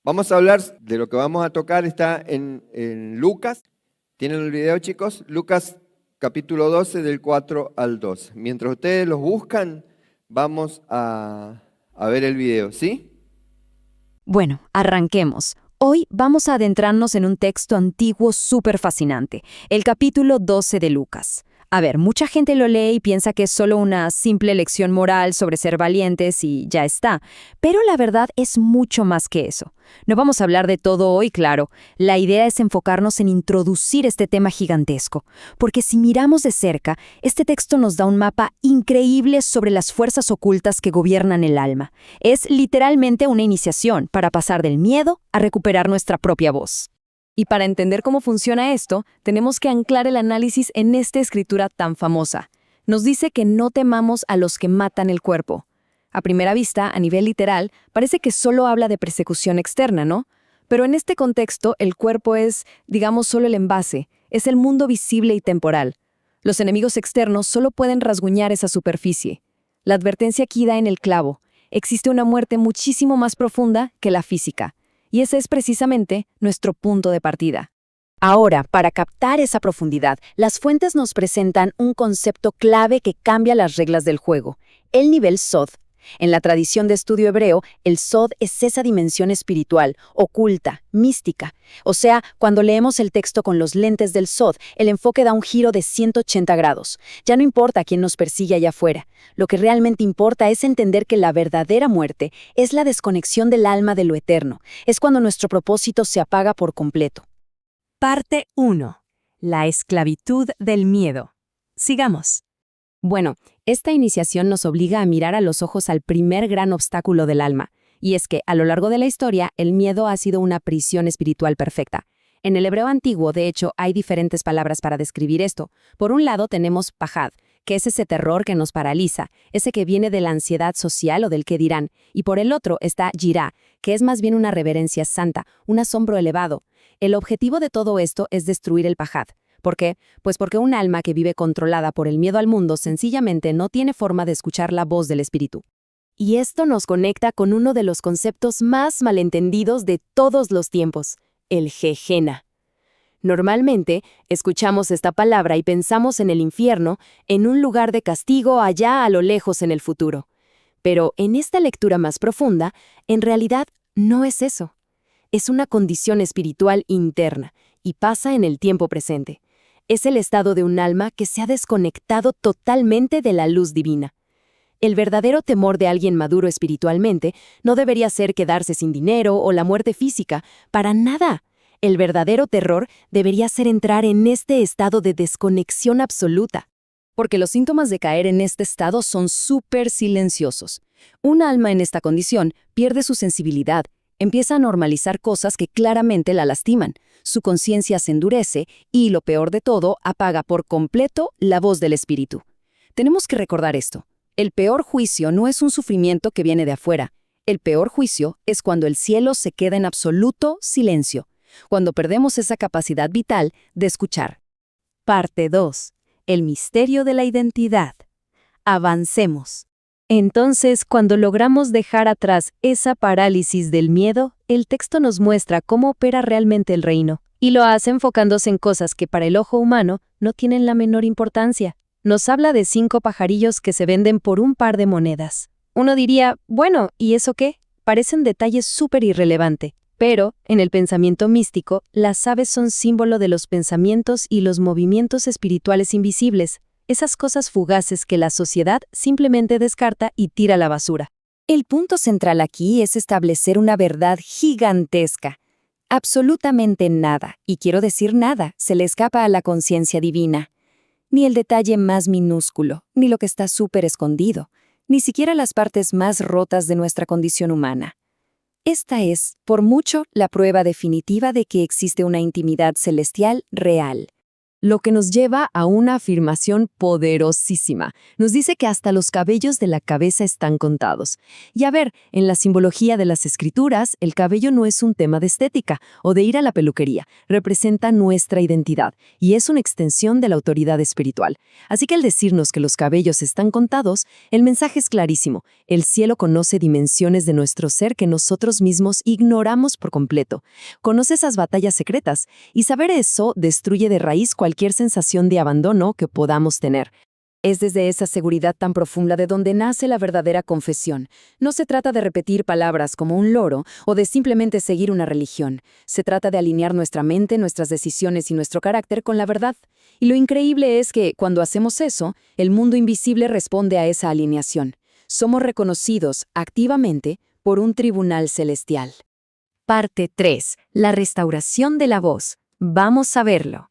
Vamos a hablar de lo que vamos a tocar, está en Lucas. ¿Tienen el video, chicos? Lucas capítulo 12 del 4 al 12. Mientras ustedes los buscan, vamos a ver el video, ¿sí? Bueno, arranquemos. Hoy vamos a adentrarnos en un texto antiguo súper fascinante, el capítulo 12 de Lucas. A ver, mucha gente lo lee y piensa que es solo una simple lección moral sobre ser valientes y ya está, pero la verdad es mucho más que eso. No vamos a hablar de todo hoy, claro. La idea es enfocarnos en introducir este tema gigantesco, porque si miramos de cerca, este texto nos da un mapa increíble sobre las fuerzas ocultas que gobiernan el alma. Es literalmente una iniciación para pasar del miedo a recuperar nuestra propia voz. Y para entender cómo funciona esto, tenemos que anclar el análisis en esta escritura tan famosa. Nos dice que no temamos a los que matan el cuerpo. A primera vista, a nivel literal, parece que solo habla de persecución externa, ¿no? Pero en este contexto, el cuerpo es, digamos, solo el envase, es el mundo visible y temporal. Los enemigos externos solo pueden rasguñar esa superficie. La advertencia aquí da en el clavo. Existe una muerte muchísimo más profunda que la física. Y ese es precisamente nuestro punto de partida. Ahora, para captar esa profundidad, las fuentes nos presentan un concepto clave que cambia las reglas del juego, el nivel Sod. En la tradición de estudio hebreo, el Sod es esa dimensión espiritual, oculta, mística. O sea, cuando leemos el texto con los lentes del Sod, el enfoque da un giro de 180 grados. Ya no importa quién nos persigue allá afuera. Lo que realmente importa es entender que la verdadera muerte es la desconexión del alma de lo eterno. Es cuando nuestro propósito se apaga por completo. Parte 1. La esclavitud del miedo. Sigamos. Bueno, esta iniciación nos obliga a mirar a los ojos al primer gran obstáculo del alma, y es que, a lo largo de la historia, el miedo ha sido una prisión espiritual perfecta. En el hebreo antiguo, de hecho, hay diferentes palabras para describir esto. Por un lado tenemos pajad, que es ese terror que nos paraliza, ese que viene de la ansiedad social o del qué dirán, y por el otro está yirá, que es más bien una reverencia santa, un asombro elevado. El objetivo de todo esto es destruir el pajad. ¿Por qué? Pues porque un alma que vive controlada por el miedo al mundo sencillamente no tiene forma de escuchar la voz del espíritu. Y esto nos conecta con uno de los conceptos más malentendidos de todos los tiempos, el Gehenna. Normalmente, escuchamos esta palabra y pensamos en el infierno, en un lugar de castigo allá a lo lejos en el futuro. Pero en esta lectura más profunda, en realidad no es eso. Es una condición espiritual interna y pasa en el tiempo presente. Es el estado de un alma que se ha desconectado totalmente de la luz divina. El verdadero temor de alguien maduro espiritualmente no debería ser quedarse sin dinero o la muerte física, para nada. El verdadero terror debería ser entrar en este estado de desconexión absoluta. Porque los síntomas de caer en este estado son súper silenciosos. Un alma en esta condición pierde su sensibilidad, empieza a normalizar cosas que claramente la lastiman. Su conciencia se endurece y, lo peor de todo, apaga por completo la voz del espíritu. Tenemos que recordar esto. El peor juicio no es un sufrimiento que viene de afuera. El peor juicio es cuando el cielo se queda en absoluto silencio, cuando perdemos esa capacidad vital de escuchar. Parte 2. El misterio de la identidad. Avancemos. Entonces, cuando logramos dejar atrás esa parálisis del miedo, el texto nos muestra cómo opera realmente el reino, y lo hace enfocándose en cosas que para el ojo humano no tienen la menor importancia. Nos habla de 5 pajarillos que se venden por un par de monedas. Uno diría, bueno, ¿y eso qué? Parecen detalles súper irrelevante. Pero, en el pensamiento místico, las aves son símbolo de los pensamientos y los movimientos espirituales invisibles, esas cosas fugaces que la sociedad simplemente descarta y tira a la basura. El punto central aquí es establecer una verdad gigantesca. Absolutamente nada, y quiero decir nada, se le escapa a la conciencia divina. Ni el detalle más minúsculo, ni lo que está súper escondido, ni siquiera las partes más rotas de nuestra condición humana. Esta es, por mucho, la prueba definitiva de que existe una intimidad celestial real. Lo que nos lleva a una afirmación poderosísima. Nos dice que hasta los cabellos de la cabeza están contados. Y a ver, en la simbología de las escrituras, el cabello no es un tema de estética o de ir a la peluquería. Representa nuestra identidad y es una extensión de la autoridad espiritual. Así que al decirnos que los cabellos están contados, el mensaje es clarísimo. El cielo conoce dimensiones de nuestro ser que nosotros mismos ignoramos por completo. Conoce esas batallas secretas y saber eso destruye de raíz cualquier sensación de abandono que podamos tener. Es desde esa seguridad tan profunda de donde nace la verdadera confesión. No se trata de repetir palabras como un loro o de simplemente seguir una religión. Se trata de alinear nuestra mente, nuestras decisiones y nuestro carácter con la verdad. Y lo increíble es que, cuando hacemos eso, el mundo invisible responde a esa alineación. Somos reconocidos activamente por un tribunal celestial. Parte 3. La restauración de la voz. Vamos a verlo.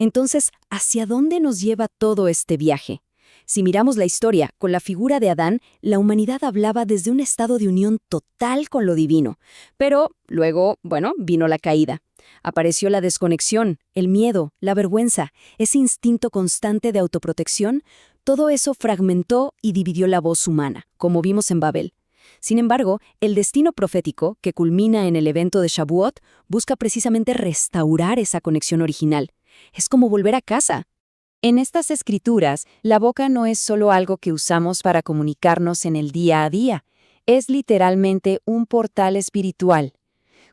Entonces, ¿hacia dónde nos lleva todo este viaje? Si miramos la historia, con la figura de Adán, la humanidad hablaba desde un estado de unión total con lo divino. Pero luego, vino la caída. Apareció la desconexión, el miedo, la vergüenza, ese instinto constante de autoprotección. Todo eso fragmentó y dividió la voz humana, como vimos en Babel. Sin embargo, el destino profético, que culmina en el evento de Shavuot, busca precisamente restaurar esa conexión original. Es como volver a casa. En estas escrituras, la boca no es solo algo que usamos para comunicarnos en el día a día. Es literalmente un portal espiritual.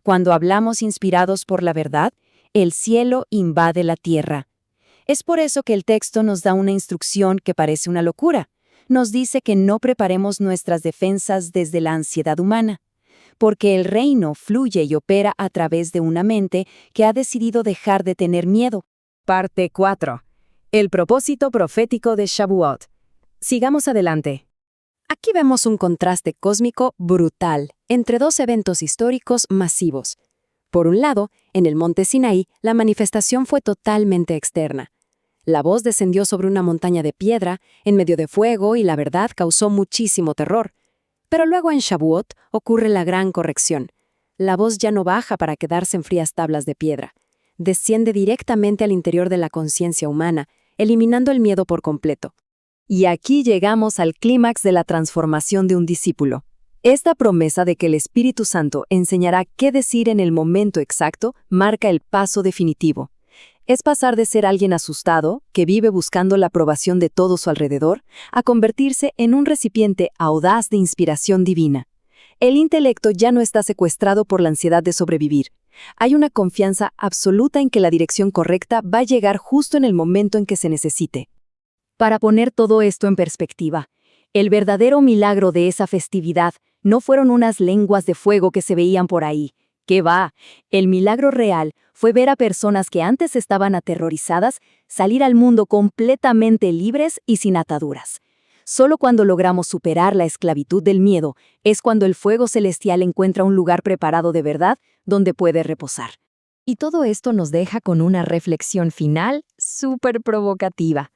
Cuando hablamos inspirados por la verdad, el cielo invade la tierra. Es por eso que el texto nos da una instrucción que parece una locura. Nos dice que no preparemos nuestras defensas desde la ansiedad humana, porque el reino fluye y opera a través de una mente que ha decidido dejar de tener miedo. Parte 4. El propósito profético de Shavuot. Sigamos adelante. Aquí vemos un contraste cósmico brutal entre dos eventos históricos masivos. Por un lado, en el monte Sinaí, la manifestación fue totalmente externa. La voz descendió sobre una montaña de piedra, en medio de fuego, y la verdad causó muchísimo terror. Pero luego en Shavuot ocurre la gran corrección. La voz ya no baja para quedarse en frías tablas de piedra. Desciende directamente al interior de la conciencia humana, eliminando el miedo por completo. Y aquí llegamos al clímax de la transformación de un discípulo. Esta promesa de que el Espíritu Santo enseñará qué decir en el momento exacto marca el paso definitivo. Es pasar de ser alguien asustado, que vive buscando la aprobación de todo su alrededor, a convertirse en un recipiente audaz de inspiración divina. El intelecto ya no está secuestrado por la ansiedad de sobrevivir. Hay una confianza absoluta en que la dirección correcta va a llegar justo en el momento en que se necesite. Para poner todo esto en perspectiva, el verdadero milagro de esa festividad no fueron unas lenguas de fuego que se veían por ahí. ¿Qué va? El milagro real fue ver a personas que antes estaban aterrorizadas salir al mundo completamente libres y sin ataduras. Solo cuando logramos superar la esclavitud del miedo es cuando el fuego celestial encuentra un lugar preparado de verdad donde puede reposar. Y todo esto nos deja con una reflexión final súper provocativa.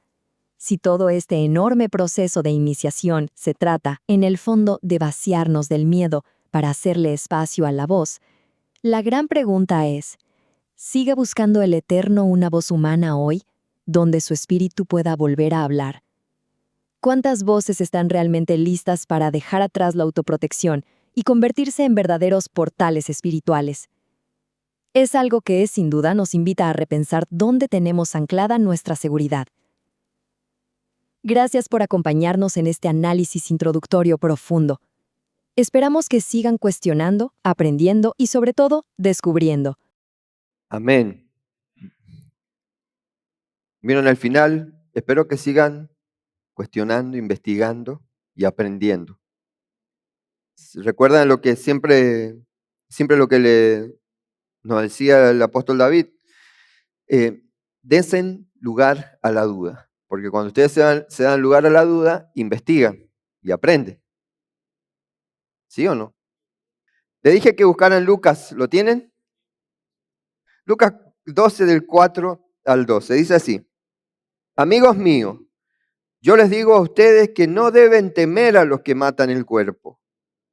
Si todo este enorme proceso de iniciación se trata, en el fondo, de vaciarnos del miedo para hacerle espacio a la voz, la gran pregunta es, ¿sigue buscando el Eterno una voz humana hoy, donde su espíritu pueda volver a hablar? ¿Cuántas voces están realmente listas para dejar atrás la autoprotección y convertirse en verdaderos portales espirituales? Es algo que, sin duda, nos invita a repensar dónde tenemos anclada nuestra seguridad. Gracias por acompañarnos en este análisis introductorio profundo. Esperamos que sigan cuestionando, aprendiendo y, sobre todo, descubriendo. Amén. Vieron al final, espero que sigan cuestionando, investigando y aprendiendo. ¿Recuerdan lo que siempre lo que nos decía el apóstol David? Desen lugar a la duda, porque cuando ustedes se dan lugar a la duda, investigan y aprenden. ¿Sí o no? Le dije que buscaran Lucas, ¿lo tienen? Lucas 12 del 4 al 12, dice así: Amigos míos, yo les digo a ustedes que no deben temer a los que matan el cuerpo,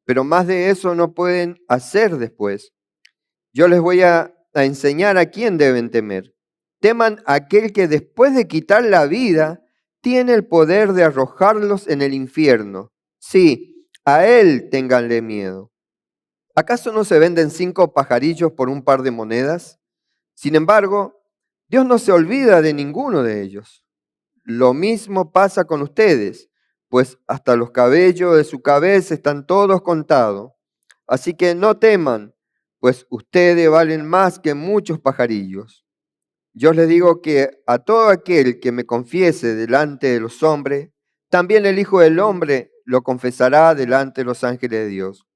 pero más de eso no pueden hacer después. Yo les voy a enseñar a quién deben temer. teman a aquel que después de quitar la vida, tiene el poder de arrojarlos en el infierno. Sí, a él ténganle miedo. ¿Acaso no se venden 5 pajarillos por un par de monedas? Sin embargo, Dios no se olvida de ninguno de ellos. Lo mismo pasa con ustedes, pues hasta los cabellos de su cabeza están todos contados. Así que no teman, pues ustedes valen más que muchos pajarillos. Yo les digo que a todo aquel que me confiese delante de los hombres, también el Hijo del Hombre lo confesará delante de los ángeles de Dios.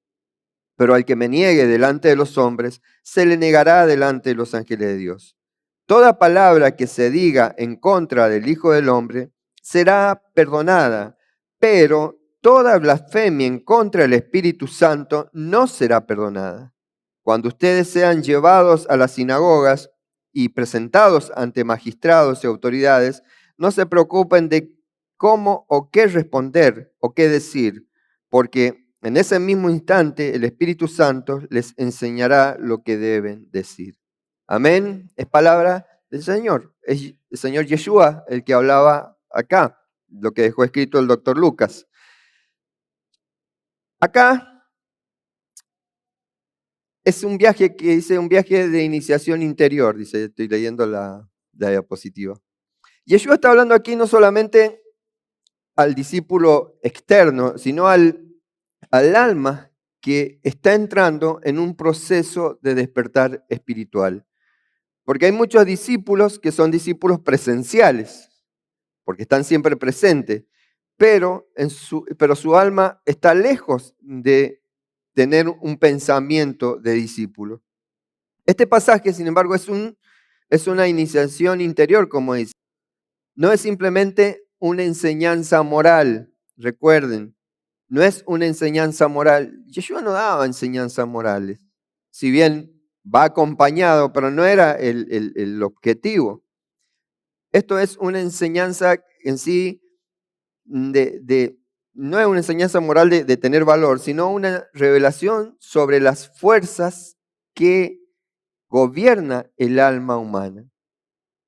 Pero al que me niegue delante de los hombres, se le negará delante de los ángeles de Dios. Toda palabra que se diga en contra del Hijo del Hombre será perdonada, pero toda blasfemia en contra del Espíritu Santo no será perdonada. Cuando ustedes sean llevados a las sinagogas y presentados ante magistrados y autoridades, no se preocupen de cómo o qué responder o qué decir, porque en ese mismo instante el Espíritu Santo les enseñará lo que deben decir. Amén. Es palabra del Señor. Es el Señor Yeshua el que hablaba acá, lo que dejó escrito el doctor Lucas. Acá es un viaje que dice, un viaje de iniciación interior, dice, estoy leyendo la diapositiva. Yeshua está hablando aquí no solamente al discípulo externo, sino al alma que está entrando en un proceso de despertar espiritual. Porque hay muchos discípulos que son discípulos presenciales, porque están siempre presentes, pero su alma está lejos de tener un pensamiento de discípulo. Este pasaje, sin embargo, es una iniciación interior, como dice. No es simplemente una enseñanza moral, recuerden. No es una enseñanza moral. Yeshua no daba enseñanzas morales, si bien va acompañado, pero no era el objetivo. Esto es una enseñanza en sí, no es una enseñanza moral de tener valor, sino una revelación sobre las fuerzas que gobierna el alma humana.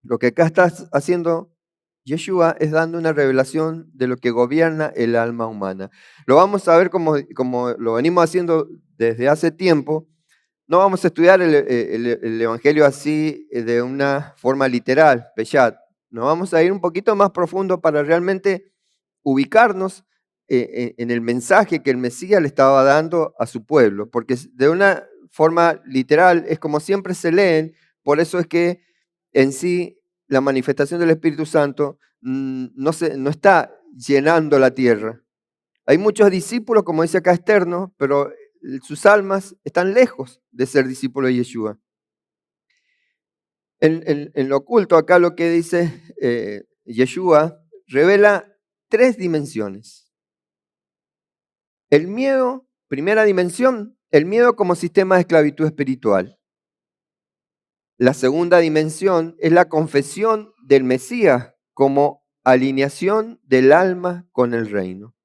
Lo que acá está haciendo Yeshua es dando una revelación de lo que gobierna el alma humana. Lo vamos a ver como lo venimos haciendo desde hace tiempo. No vamos a estudiar el Evangelio así de una forma literal, Peshat. Nos vamos a ir un poquito más profundo para realmente ubicarnos en el mensaje que el Mesías le estaba dando a su pueblo. Porque de una forma literal es como siempre se leen, por eso es que en sí la manifestación del Espíritu Santo no está llenando la tierra. Hay muchos discípulos, como dice acá externos, pero sus almas están lejos de ser discípulos de Yeshua. En lo oculto, acá lo que dice Yeshua revela 3 dimensiones. El miedo, primera dimensión, el miedo como sistema de esclavitud espiritual. La segunda dimensión es la confesión del Mesías como alineación del alma con el reino.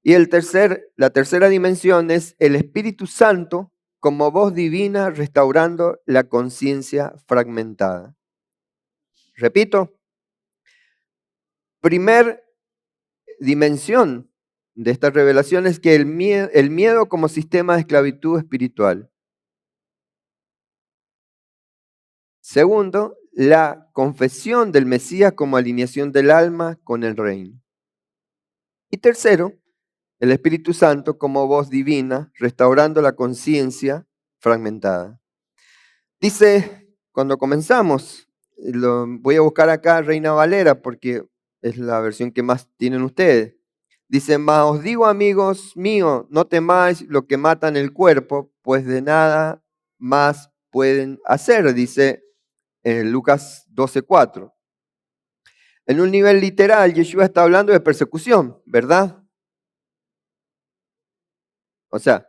Y la tercera dimensión es el Espíritu Santo como voz divina restaurando la conciencia fragmentada. Repito, primer dimensión de esta revelación es que el miedo como sistema de esclavitud espiritual. Segundo, la confesión del Mesías como alineación del alma con el reino. Y tercero, el Espíritu Santo como voz divina, restaurando la conciencia fragmentada. Dice, cuando comenzamos, voy a buscar acá Reina Valera porque es la versión que más tienen ustedes. Dice, mas os digo, amigos míos, no temáis lo que matan el cuerpo, pues de nada más pueden hacer, dice en Lucas 12:4. En un nivel literal, Yeshua está hablando de persecución, ¿verdad? O sea,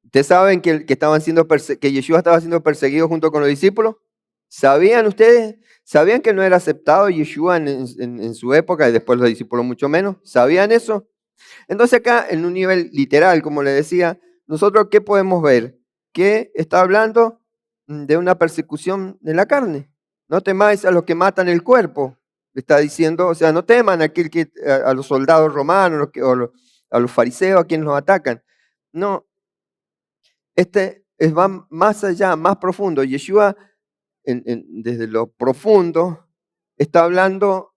¿ustedes saben que Yeshua estaba siendo perseguido junto con los discípulos? ¿Sabían ustedes? ¿Sabían que no era aceptado Yeshua en su época y después los discípulos mucho menos? ¿Sabían eso? Entonces acá, en un nivel literal, como le decía, nosotros ¿qué podemos ver? Que está hablando de una persecución de la carne. No temáis a los que matan el cuerpo, está diciendo, o sea, no teman a los soldados romanos a los fariseos, a quienes los atacan. No, va más allá, más profundo. Yeshua, desde lo profundo, está hablando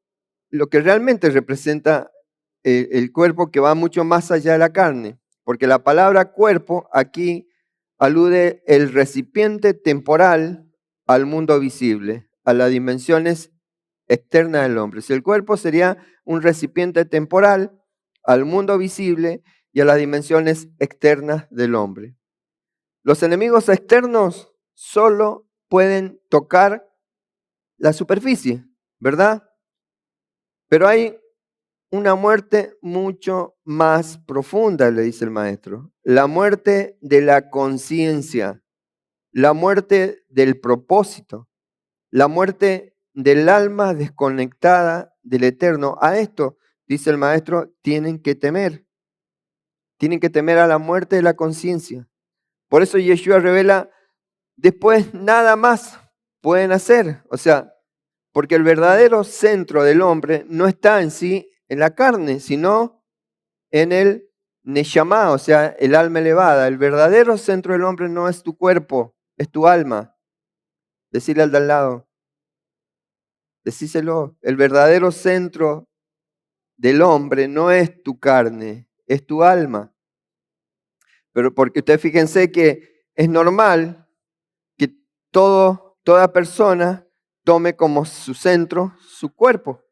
lo que realmente representa el cuerpo, que va mucho más allá de la carne, porque la palabra cuerpo aquí alude el recipiente temporal al mundo visible, a las dimensiones externas del hombre. Si el cuerpo sería un recipiente temporal al mundo visible y a las dimensiones externas del hombre. Los enemigos externos solo pueden tocar la superficie, ¿verdad? Pero hay una muerte mucho más profunda, le dice el maestro. La muerte de la conciencia, la muerte del propósito, la muerte del alma desconectada del eterno. A esto, dice el maestro, tienen que temer. Tienen que temer a la muerte de la conciencia. Por eso Yeshua revela, después nada más pueden hacer. O sea, porque el verdadero centro del hombre no está en sí, en la carne, sino en el Neshama, o sea, el alma elevada. El verdadero centro del hombre no es tu cuerpo, es tu alma. Decirle al de al lado, decíselo, el verdadero centro del hombre no es tu carne, es tu alma. Pero porque ustedes fíjense que es normal que toda persona tome como su centro su cuerpo,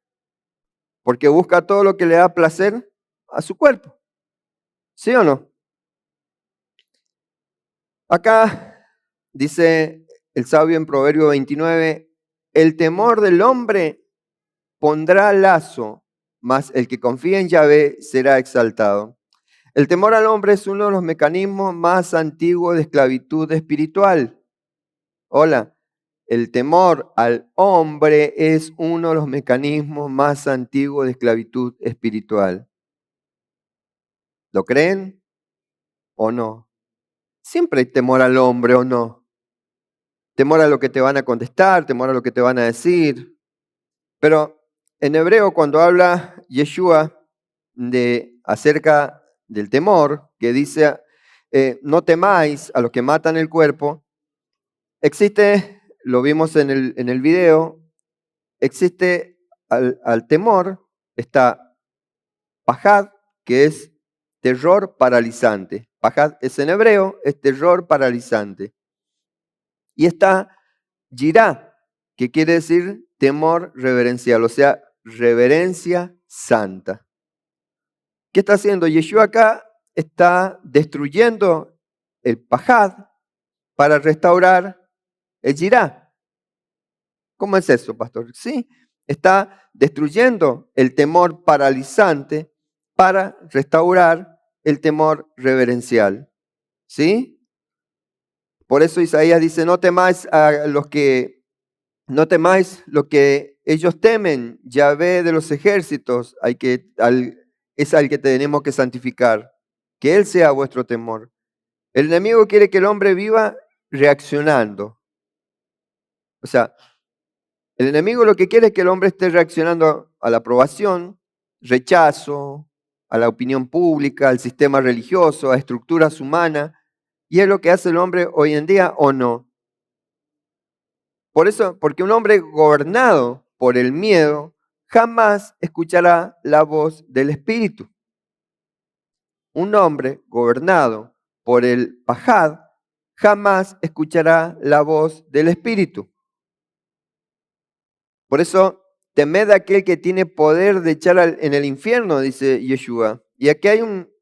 porque busca todo lo que le da placer a su cuerpo. ¿Sí o no? Acá dice el sabio en Proverbio 29, el temor del hombre pondrá lazo, mas el que confía en Yahvé será exaltado. El temor al hombre es uno de los mecanismos más antiguos de esclavitud espiritual. Hola, el temor al hombre es uno de los mecanismos más antiguos de esclavitud espiritual. ¿Lo creen o no? Siempre hay temor al hombre, ¿o no? Temor a lo que te van a contestar, temor a lo que te van a decir. Pero en hebreo, cuando habla Yeshua acerca del temor, que dice, no temáis a los que matan el cuerpo, existe, lo vimos en el video, existe al temor, está pajad, que es terror paralizante. Pajad es en hebreo, es terror paralizante. Y está yirá, que quiere decir temor reverencial, o sea, reverencia santa. ¿Qué está haciendo? Yeshua acá está destruyendo el pajad para restaurar el yirá. ¿Cómo es eso, pastor? Sí, está destruyendo el temor paralizante para restaurar el temor reverencial. ¿Sí? Por eso Isaías dice, no temáis lo que ellos temen, Yahvé de los ejércitos, es al que tenemos que santificar, que Él sea vuestro temor. El enemigo quiere que el hombre viva reaccionando. O sea, el enemigo lo que quiere es que el hombre esté reaccionando a la aprobación, rechazo, a la opinión pública, al sistema religioso, a estructuras humanas. Y es lo que hace el hombre hoy en día, ¿o no? Por eso, porque un hombre gobernado por el miedo jamás escuchará la voz del Espíritu. Un hombre gobernado por el pajad jamás escuchará la voz del Espíritu. Por eso, temed a aquel que tiene poder de echar en el infierno, dice Yeshua. Y aquí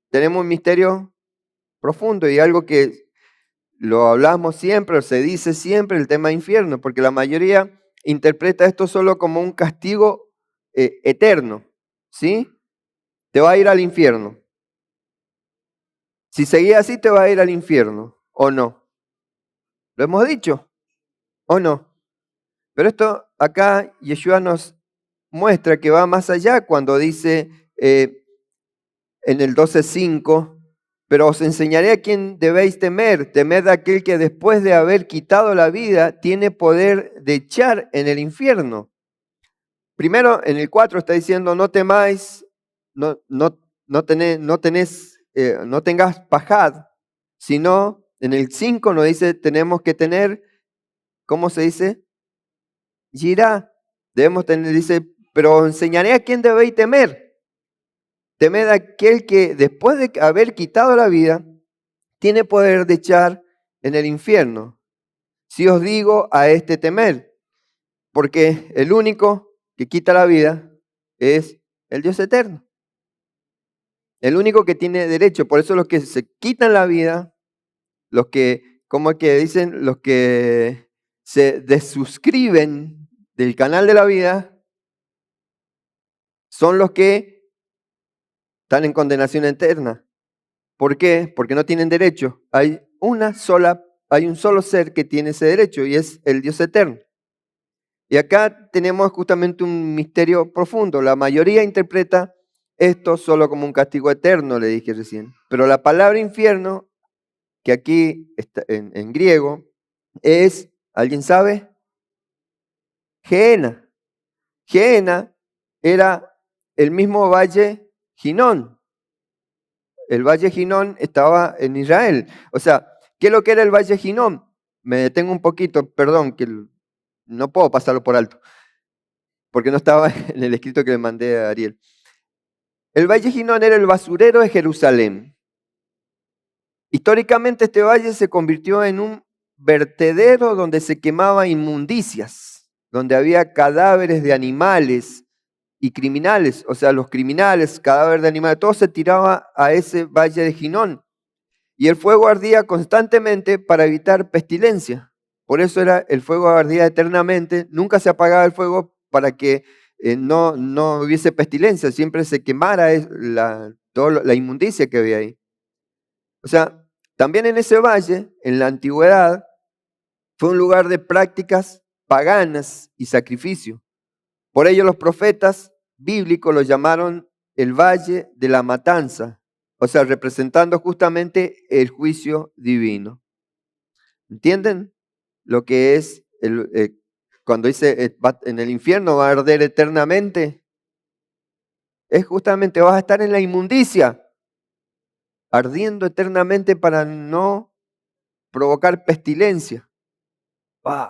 tenemos un misterio profundo y algo que lo hablamos siempre, o se dice siempre, el tema infierno, porque la mayoría interpreta esto solo como un castigo eterno, ¿sí? Te va a ir al infierno. Si seguís así, te va a ir al infierno, ¿o no? ¿Lo hemos dicho? ¿O no? Pero esto acá Yeshua nos muestra que va más allá cuando dice en el 12:5, Pero os enseñaré a quién debéis temer. Temed a aquel que después de haber quitado la vida tiene poder de echar en el infierno. Primero, en el 4 está diciendo, no temáis, no tengas pajad, sino en el 5 nos dice, tenemos que tener, ¿cómo se dice? Yirá. Debemos tener, dice, pero os enseñaré a quién debéis temer. Temed a aquel que después de haber quitado la vida, tiene poder de echar en el infierno. Si os digo a este temer, porque el único que quita la vida es el Dios eterno. El único que tiene derecho. Por eso los que se quitan la vida, los que, como es que dicen, los que se desuscriben del canal de la vida, son los que están en condenación eterna. ¿Por qué? Porque no tienen derecho. Hay un solo ser que tiene ese derecho y es el Dios eterno. Y acá tenemos justamente un misterio profundo. La mayoría interpreta esto solo como un castigo eterno, le dije recién. Pero la palabra infierno, que aquí está en griego, es, ¿alguien sabe? Gehenna. Gehenna era el mismo valle Ginón. El valle Ginón estaba en Israel. O sea, ¿qué es lo que era el valle Ginón? Me detengo un poquito, perdón, que no puedo pasarlo por alto, porque no estaba en el escrito que le mandé a Ariel. El valle Ginón era el basurero de Jerusalén. Históricamente este valle se convirtió en un vertedero donde se quemaba inmundicias, donde había cadáveres de animales y criminales, o sea, los criminales, cadáveres de animales, todo se tiraba a ese valle de Ginón. Y el fuego ardía constantemente para evitar pestilencia. Por eso el fuego ardía eternamente, nunca se apagaba el fuego para que no hubiese pestilencia, siempre se quemara toda la inmundicia que había ahí. O sea, también en ese valle, en la antigüedad, fue un lugar de prácticas paganas y sacrificio. Por ello los profetas bíblicos lo llamaron el Valle de la Matanza, o sea, representando justamente el juicio divino. ¿Entienden lo que es cuando dice en el infierno va a arder eternamente? Es justamente vas a estar en la inmundicia, ardiendo eternamente para no provocar pestilencia. ¡Wow!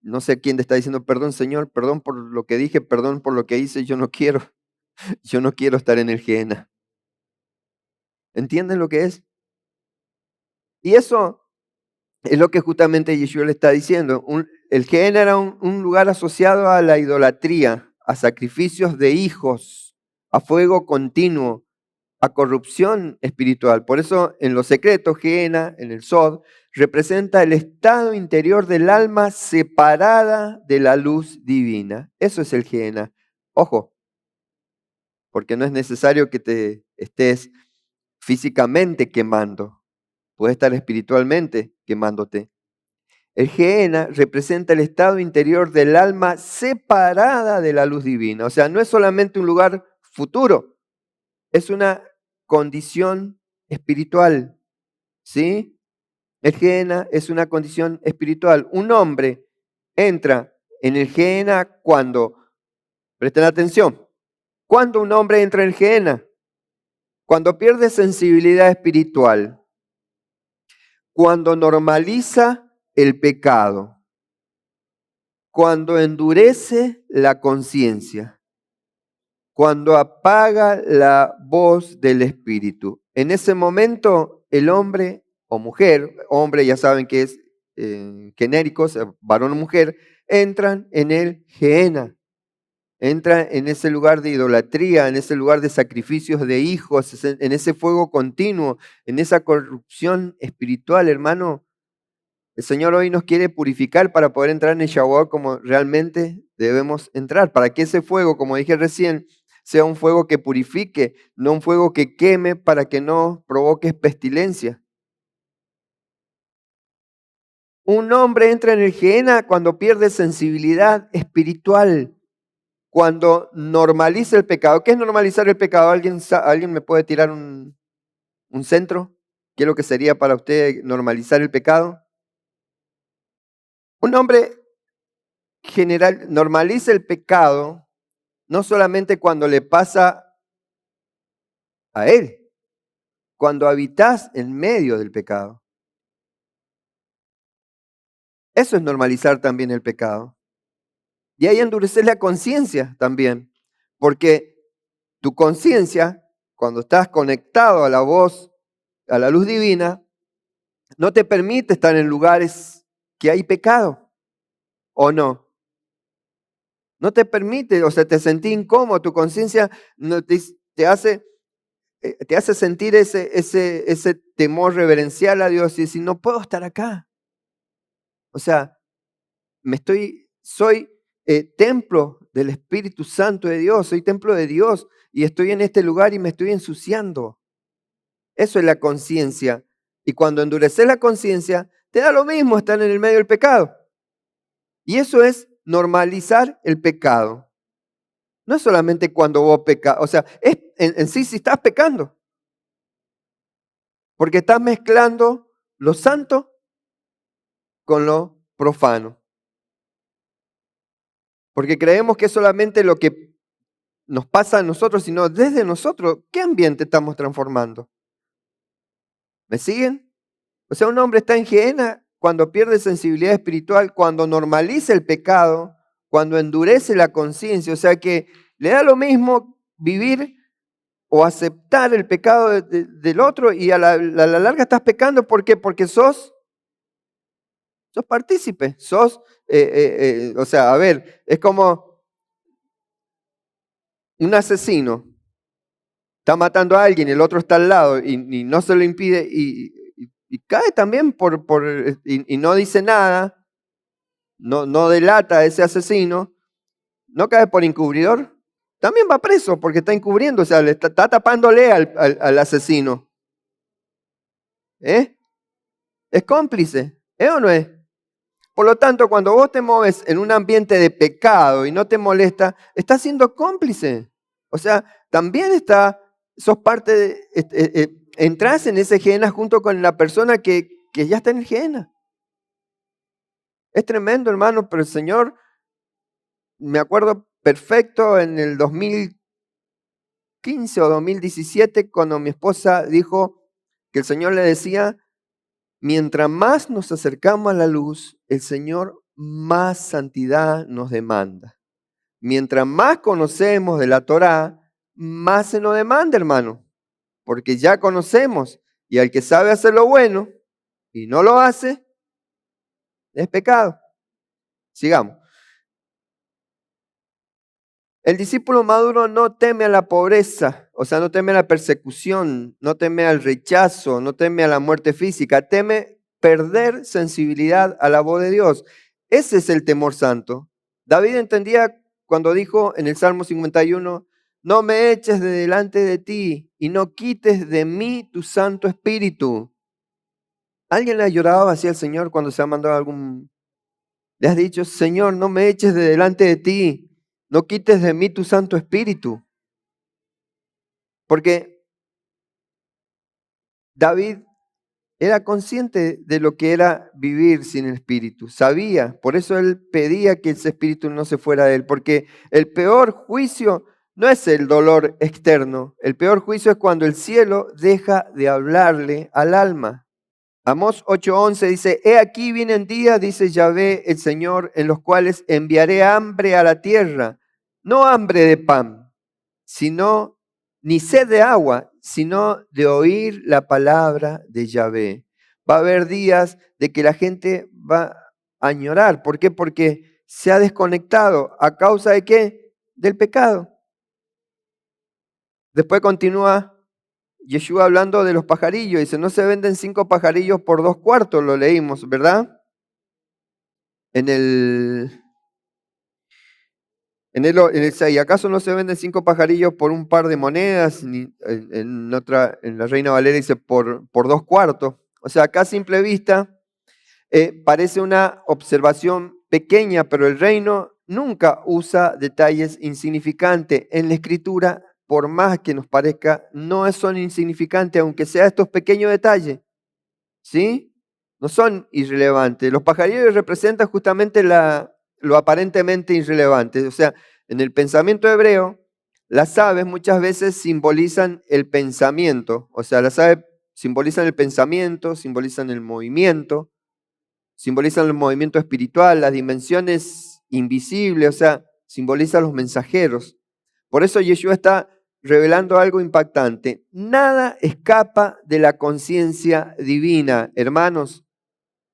No sé quién te está diciendo, perdón Señor, perdón por lo que dije, perdón por lo que hice, yo no quiero estar en el Gehenna. ¿Entienden lo que es? Y eso es lo que justamente Yeshua le está diciendo. El Gehenna era un lugar asociado a la idolatría, a sacrificios de hijos, a fuego continuo, a corrupción espiritual. Por eso en los secretos, Gehenna, en el Sod, representa el estado interior del alma separada de la luz divina. Eso es el Gehenna. Ojo, porque no es necesario que te estés físicamente quemando. Puede estar espiritualmente quemándote. El Gehenna representa el estado interior del alma separada de la luz divina. O sea, no es solamente un lugar futuro, es una condición espiritual. ¿Sí? El Gehenna es una condición espiritual. Un hombre entra en el Gehenna cuando, presten atención, cuando un hombre entra en el Gehenna, cuando pierde sensibilidad espiritual, cuando normaliza el pecado, cuando endurece la conciencia, cuando apaga la voz del Espíritu. En ese momento el hombre o mujer, hombre ya saben que es genéricos, varón o mujer, entran en el Gehenna. Entra en ese lugar de idolatría, en ese lugar de sacrificios de hijos, en ese fuego continuo, en esa corrupción espiritual, hermano. El Señor hoy nos quiere purificar para poder entrar en el Shavuot como realmente debemos entrar, para que ese fuego, como dije recién, sea un fuego que purifique, no un fuego que queme para que no provoque pestilencia. Un hombre entra en el Gehenna cuando pierde sensibilidad espiritual. cuando normaliza el pecado. ¿Qué es normalizar el pecado? ¿Alguien me puede tirar un centro? ¿Qué es lo que sería para usted normalizar el pecado? Un hombre general normaliza el pecado no solamente cuando le pasa a él, cuando habitas en medio del pecado. Eso es normalizar también el pecado. Y ahí endurecer la conciencia también, porque tu conciencia, cuando estás conectado a la voz, a la luz divina, no te permite estar en lugares que hay pecado, ¿o no? No te permite, o sea, te sentís incómodo, tu conciencia no te hace sentir ese temor reverencial a Dios y decir, no puedo estar acá. O sea, soy templo del Espíritu Santo de Dios, soy templo de Dios y estoy en este lugar y me estoy ensuciando. Eso es la conciencia. Y cuando endureces la conciencia, te da lo mismo estar en el medio del pecado. Y eso es normalizar el pecado. No es solamente cuando vos pecas, o sea, es en sí si estás pecando. Porque estás mezclando lo santo con lo profano. Porque creemos que es solamente lo que nos pasa a nosotros, sino desde nosotros, ¿qué ambiente estamos transformando? ¿Me siguen? O sea, un hombre está en gehenna cuando pierde sensibilidad espiritual, cuando normaliza el pecado, cuando endurece la conciencia, o sea que le da lo mismo vivir o aceptar el pecado del otro y a la larga estás pecando. ¿Por qué? Porque sos partícipe, o sea, a ver, es como un asesino, está matando a alguien y el otro está al lado y no se lo impide y cae también y no dice nada, no delata a ese asesino, no cae por encubridor, también va preso porque está encubriendo, o sea, le está tapándole al asesino. ¿Es cómplice? ¿Es o no es? Por lo tanto, cuando vos te mueves en un ambiente de pecado y no te molesta, estás siendo cómplice. O sea, también sos parte entras en ese gehenna junto con la persona que ya está en el gehenna. Es tremendo, hermano, pero el Señor, me acuerdo perfecto en el 2015 o 2017, cuando mi esposa dijo que el Señor le decía, mientras más nos acercamos a la luz, el Señor más santidad nos demanda. Mientras más conocemos de la Torá, más se nos demanda, hermano. Porque ya conocemos y al que sabe hacer lo bueno y no lo hace, es pecado. Sigamos. El discípulo maduro no teme a la pobreza, o sea, no teme a la persecución, no teme al rechazo, no teme a la muerte física, teme perder sensibilidad a la voz de Dios. Ese es el temor santo. David entendía cuando dijo en el Salmo 51, no me eches de delante de ti y no quites de mí tu Santo Espíritu. ¿Alguien le ha llorado así al Señor cuando se ha mandado algún... Le has dicho, Señor, no me eches de delante de ti. No quites de mí tu Santo Espíritu. Porque David era consciente de lo que era vivir sin el Espíritu. Sabía, por eso él pedía que ese Espíritu no se fuera de él. Porque el peor juicio no es el dolor externo. El peor juicio es cuando el cielo deja de hablarle al alma. Amós 8:11 dice, he aquí vienen días, dice Yahvé el Señor, en los cuales enviaré hambre a la tierra, no hambre de pan, ni sed de agua, sino de oír la palabra de Yahvé. Va a haber días de que la gente va a añorar. ¿Por qué? Porque se ha desconectado. ¿A causa de qué? Del pecado. Después continúa Yeshua hablando de los pajarillos, dice, no se venden 5 pajarillos por 2 cuartos, lo leímos, ¿verdad? En el 6, ¿acaso no se venden 5 pajarillos por un par de monedas? En la Reina Valera dice por 2 cuartos. O sea, acá a simple vista parece una observación pequeña, pero el reino nunca usa detalles insignificantes. En la Escritura, por más que nos parezca, no son insignificantes, aunque sean estos pequeños detalles. ¿Sí? No son irrelevantes. Los pajarillos representan justamente lo aparentemente irrelevante. O sea, en el pensamiento hebreo, las aves muchas veces simbolizan el pensamiento. O sea, las aves simbolizan el pensamiento, simbolizan el movimiento espiritual, las dimensiones invisibles, o sea, simbolizan los mensajeros. Por eso Yeshua está revelando algo impactante. Nada escapa de la conciencia divina, hermanos.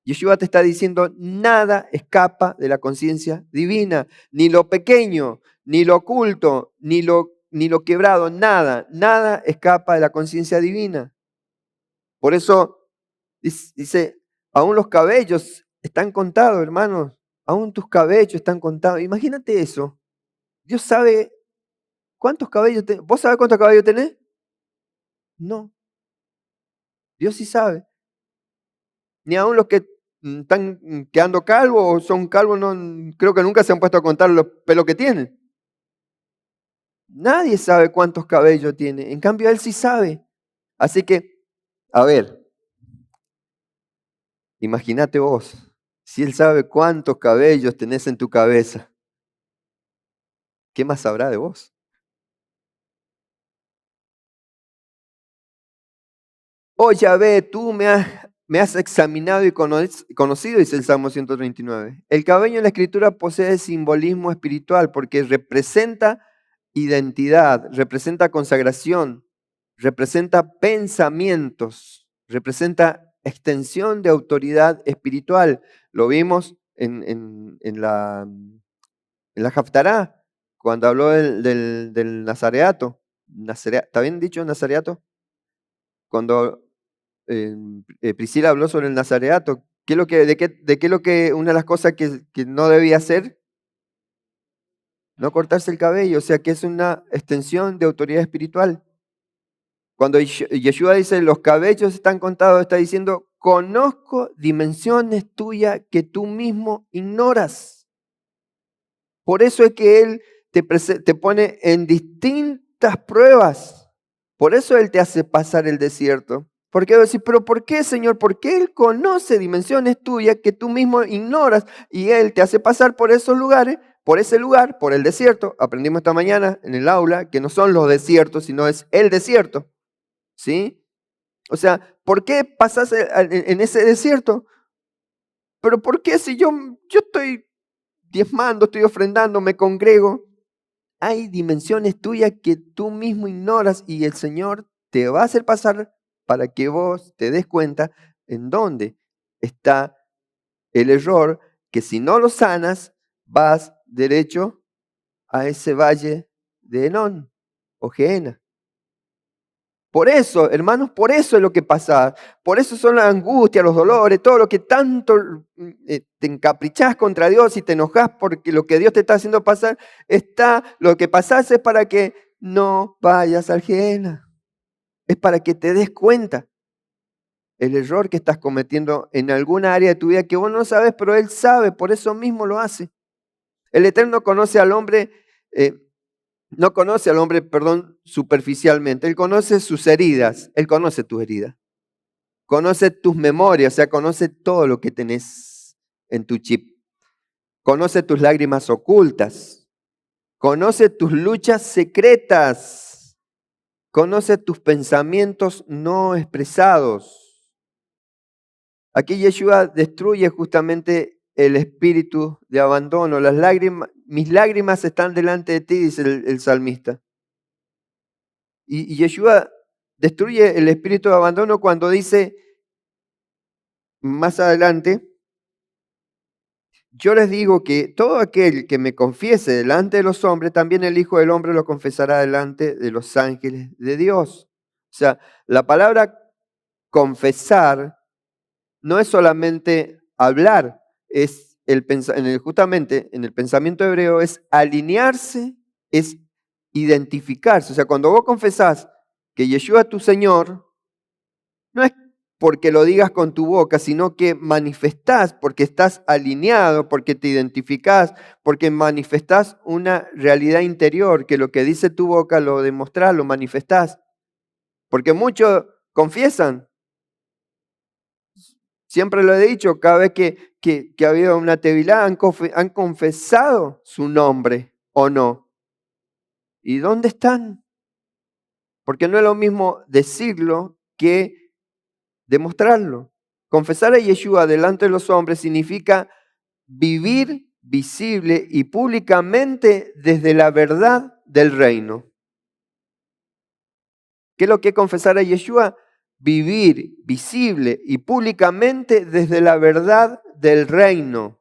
Yeshua te está diciendo, nada escapa de la conciencia divina, ni lo pequeño, ni lo oculto, ni lo quebrado, nada escapa de la conciencia divina. Por eso dice, aún los cabellos están contados, hermanos, aún tus cabellos están contados. Imagínate eso. Dios sabe cuántos cabellos tenés. ¿Vos sabés cuántos cabellos tenés? No. Dios sí sabe. Ni aún los que están quedando calvos o son calvos, no, creo que nunca se han puesto a contar los pelos que tienen. Nadie sabe cuántos cabellos tiene. En cambio, Él sí sabe. Así que, a ver, imagínate vos, si Él sabe cuántos cabellos tenés en tu cabeza, ¿qué más sabrá de vos? Oh Yahvé, tú me has examinado y conocido, dice el Salmo 139. El cabello en la Escritura posee simbolismo espiritual porque representa identidad, representa consagración, representa pensamientos, representa extensión de autoridad espiritual. Lo vimos en la Haftará, cuando habló del nazareato. ¿Está bien dicho nazareato? Cuando Priscila habló sobre el nazareato, de qué es lo que una de las cosas que no debía hacer? No cortarse el cabello, o sea que es una extensión de autoridad espiritual. Cuando Yeshua dice los cabellos están contados, está diciendo, conozco dimensiones tuyas que tú mismo ignoras. Por eso es que Él te pone en distintas pruebas. Por eso Él te hace pasar el desierto. Porque vas a decir, pero ¿por qué, Señor? Porque Él conoce dimensiones tuyas que tú mismo ignoras y Él te hace pasar por esos lugares, por ese lugar, por el desierto. Aprendimos esta mañana en el aula que no son los desiertos, sino es el desierto. ¿Sí? O sea, ¿por qué pasas en ese desierto? Pero ¿por qué si yo estoy diezmando, estoy ofrendando, me congrego? Hay dimensiones tuyas que tú mismo ignoras y el Señor te va a hacer pasar para que vos te des cuenta en dónde está el error, que si no lo sanas, vas derecho a ese valle de Enón o Gehenna. Por eso, hermanos, por eso es lo que pasa. Por eso son las angustias, los dolores, todo lo que tanto te encaprichás contra Dios y te enojás porque lo que Dios te está haciendo pasar, lo que pasás es para que no vayas al Gehenna. Es para que te des cuenta el error que estás cometiendo en alguna área de tu vida que vos no sabes, pero Él sabe, por eso mismo lo hace. El Eterno conoce al hombre, no conoce al hombre, superficialmente. Él conoce sus heridas, Él conoce tus heridas. Conoce tus memorias, o sea, conoce todo lo que tenés en tu chip. Conoce tus lágrimas ocultas. Conoce tus luchas secretas. Conoce tus pensamientos no expresados. Aquí Yeshua destruye justamente el espíritu de abandono. Mis lágrimas están delante de ti, dice el salmista. Y Yeshua destruye el espíritu de abandono cuando dice más adelante, yo les digo que todo aquel que me confiese delante de los hombres, también el Hijo del Hombre lo confesará delante de los ángeles de Dios. O sea, la palabra confesar no es solamente hablar, es justamente en el pensamiento hebreo es alinearse, es identificarse. O sea, cuando vos confesás que Yeshua es tu Señor, no es porque lo digas con tu boca, sino que manifestás porque estás alineado, porque te identificás, porque manifestás una realidad interior, que lo que dice tu boca lo demostrás, lo manifestás. Porque muchos confiesan, siempre lo he dicho, cada vez que ha habido una tevilá, han confesado su nombre o no. ¿Y dónde están? Porque no es lo mismo decirlo que demostrarlo. Confesar a Yeshua delante de los hombres significa vivir visible y públicamente desde la verdad del reino. ¿Qué es lo que es confesar a Yeshua? Vivir visible y públicamente desde la verdad del reino.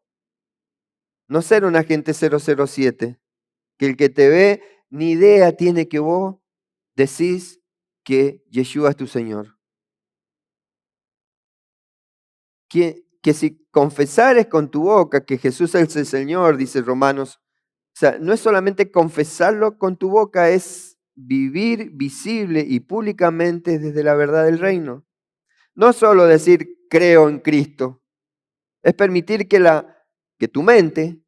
No ser un agente 007, que el que te ve ni idea tiene que vos decís que Yeshua es tu Señor. Que si confesares con tu boca que Jesús es el Señor, dice Romanos, o sea, no es solamente confesarlo con tu boca, es vivir visible y públicamente desde la verdad del reino. No solo decir creo en Cristo, es permitir que tu mente,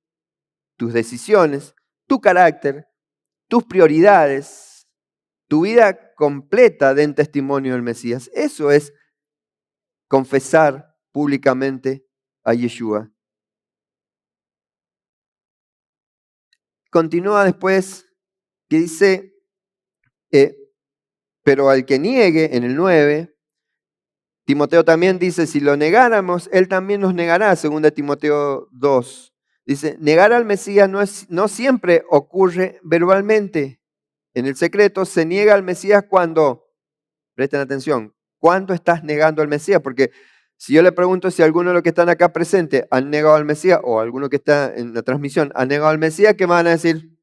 tus decisiones, tu carácter, tus prioridades, tu vida completa den testimonio del Mesías. Eso es confesar públicamente a Yeshua. Continúa después que dice, pero al que niegue, en el 9, Timoteo también dice, si lo negáramos, él también nos negará, 2 Timoteo 2. Dice, negar al Mesías no siempre ocurre verbalmente. En el secreto se niega al Mesías cuando, presten atención, ¿cuándo estás negando al Mesías? Porque si yo le pregunto si alguno de los que están acá presentes han negado al Mesías, o alguno que está en la transmisión ha negado al Mesías, ¿qué me van a decir?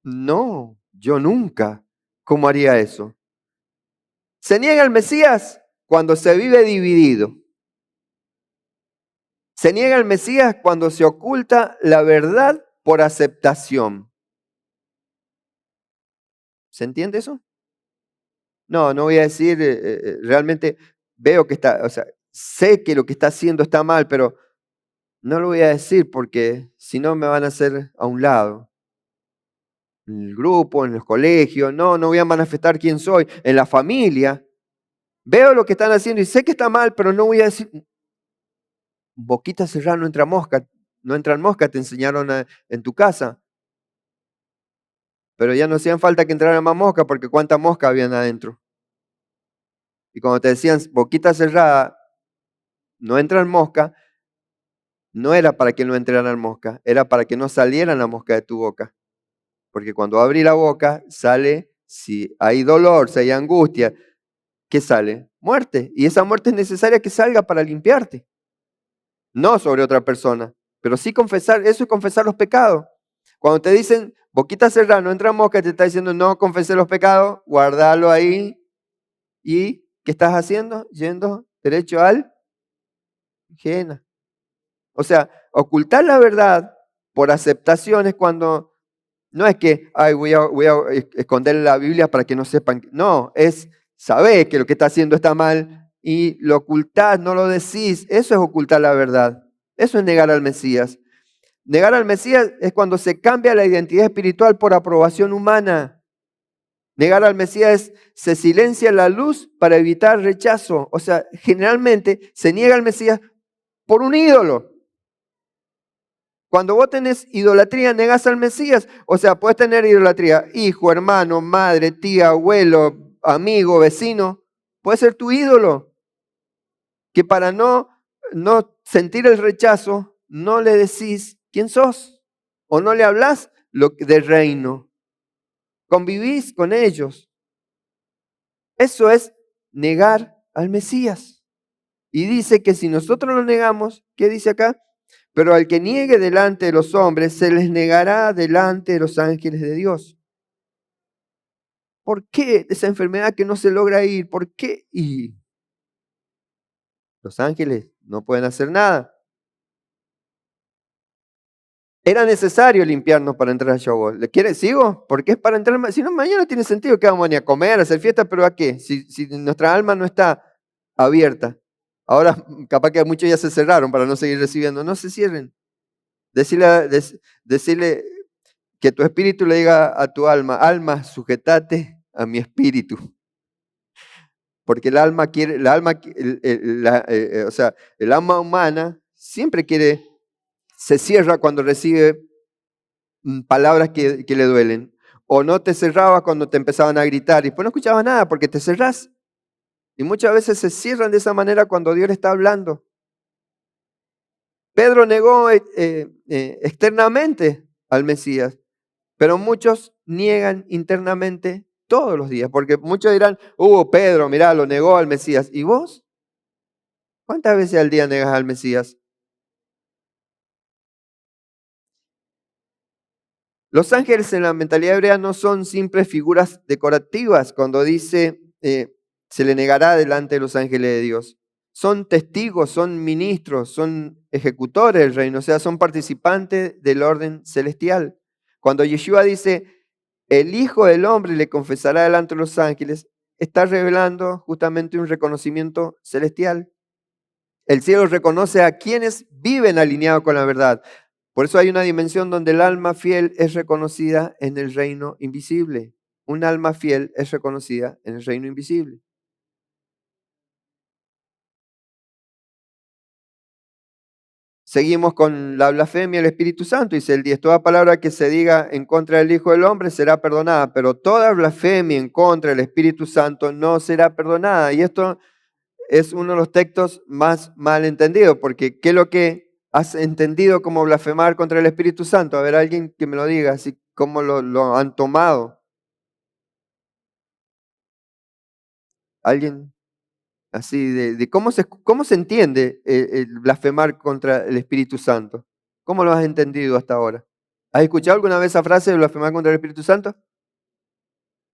No, yo nunca. ¿Cómo haría eso? Se niega al Mesías cuando se vive dividido. Se niega al Mesías cuando se oculta la verdad por aceptación. ¿Se entiende eso? No voy a decir, realmente veo que está, o sea, sé que lo que está haciendo está mal, pero no lo voy a decir porque si no me van a hacer a un lado. En el grupo, en los colegios, no voy a manifestar quién soy, en la familia. Veo lo que están haciendo y sé que está mal, pero no voy a decir, boquita cerrada no entra mosca, no entran moscas, te enseñaron en tu casa. Pero ya no hacían falta que entraran más moscas porque cuántas moscas habían adentro. Y cuando te decían boquita cerrada, no entran moscas, no era para que no entraran moscas, era para que no salieran las moscas de tu boca. Porque cuando abrí la boca, sale, si hay dolor, si hay angustia, ¿qué sale? Muerte. Y esa muerte es necesaria que salga para limpiarte. No sobre otra persona, pero sí confesar, eso es confesar los pecados. Cuando te dicen boquita cerrada, no entra mosca, te está diciendo no confesé los pecados, guardalo ahí. ¿Y qué estás haciendo? Yendo derecho al Gehenna. O sea, ocultar la verdad por aceptación es cuando no es que voy a esconder la Biblia para que no sepan. No, es saber que lo que está haciendo está mal y lo ocultás, no lo decís. Eso es ocultar la verdad. Eso es negar al Mesías. Negar al Mesías es cuando se cambia la identidad espiritual por aprobación humana. Negar al Mesías se silencia la luz para evitar rechazo. O sea, generalmente se niega al Mesías por un ídolo. Cuando vos tenés idolatría, negás al Mesías. O sea, puedes tener idolatría, hijo, hermano, madre, tía, abuelo, amigo, vecino. Puede ser tu ídolo. Que para no sentir el rechazo, no le decís quién sos. O no le hablás del reino. Convivís con ellos. Eso es negar al Mesías. Y dice que si nosotros lo negamos, ¿qué dice acá? Pero al que niegue delante de los hombres, se les negará delante de los ángeles de Dios. ¿Por qué esa enfermedad que no se logra ir? ¿Por qué? Y los ángeles no pueden hacer nada. Era necesario limpiarnos para entrar a Shavuot. ¿Le quiere? ¿Sigo? Porque es para entrar. Si no, mañana tiene sentido que vamos a ir a comer, a hacer fiesta, pero ¿a qué? Si nuestra alma no está abierta. Ahora capaz que muchos ya se cerraron para no seguir recibiendo. No se cierren. Decirle que tu espíritu le diga a tu alma, alma, sujetate a mi espíritu. Porque el alma quiere, el alma humana siempre quiere, se cierra cuando recibe palabras que le duelen. O no te cerrabas cuando te empezaban a gritar y después no escuchabas nada porque te cerrás. Y muchas veces se cierran de esa manera cuando Dios le está hablando. Pedro negó externamente al Mesías, pero muchos niegan internamente todos los días, porque muchos dirán, Pedro, mirá, lo negó al Mesías. ¿Y vos? ¿Cuántas veces al día negas al Mesías? Los ángeles en la mentalidad hebrea no son simples figuras decorativas cuando dice se le negará delante de los ángeles de Dios. Son testigos, son ministros, son ejecutores del reino, o sea, son participantes del orden celestial. Cuando Yeshua dice, el Hijo del Hombre le confesará delante de los ángeles, está revelando justamente un reconocimiento celestial. El cielo reconoce a quienes viven alineados con la verdad. Por eso hay una dimensión donde el alma fiel es reconocida en el reino invisible. Un alma fiel es reconocida en el reino invisible. Seguimos con la blasfemia del Espíritu Santo. Dice el 10, toda palabra que se diga en contra del Hijo del Hombre será perdonada, pero toda blasfemia en contra del Espíritu Santo no será perdonada. Y esto es uno de los textos más mal entendidos, porque ¿qué es lo que has entendido como blasfemar contra el Espíritu Santo? A ver, alguien que me lo diga, así cómo lo han tomado. ¿Alguien? Así de cómo se entiende el blasfemar contra el Espíritu Santo. ¿Cómo lo has entendido hasta ahora? ¿Has escuchado alguna vez esa frase de blasfemar contra el Espíritu Santo?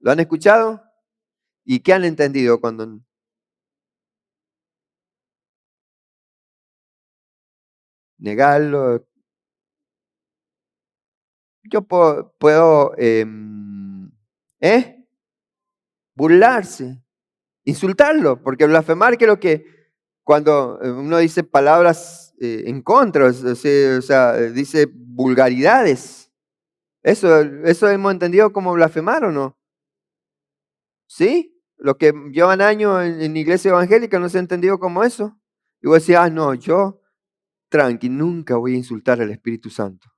¿Lo han escuchado? ¿Y qué han entendido cuando negarlo? Yo puedo burlarse, insultarlo, porque blasfemar, que es lo que cuando uno dice palabras en contra, o sea, dice vulgaridades. ¿Eso hemos entendido como blasfemar o no? ¿Sí? Los que llevan años en iglesia evangélica no se ha entendido como eso. Y vos decís, no, yo, tranqui, nunca voy a insultar al Espíritu Santo.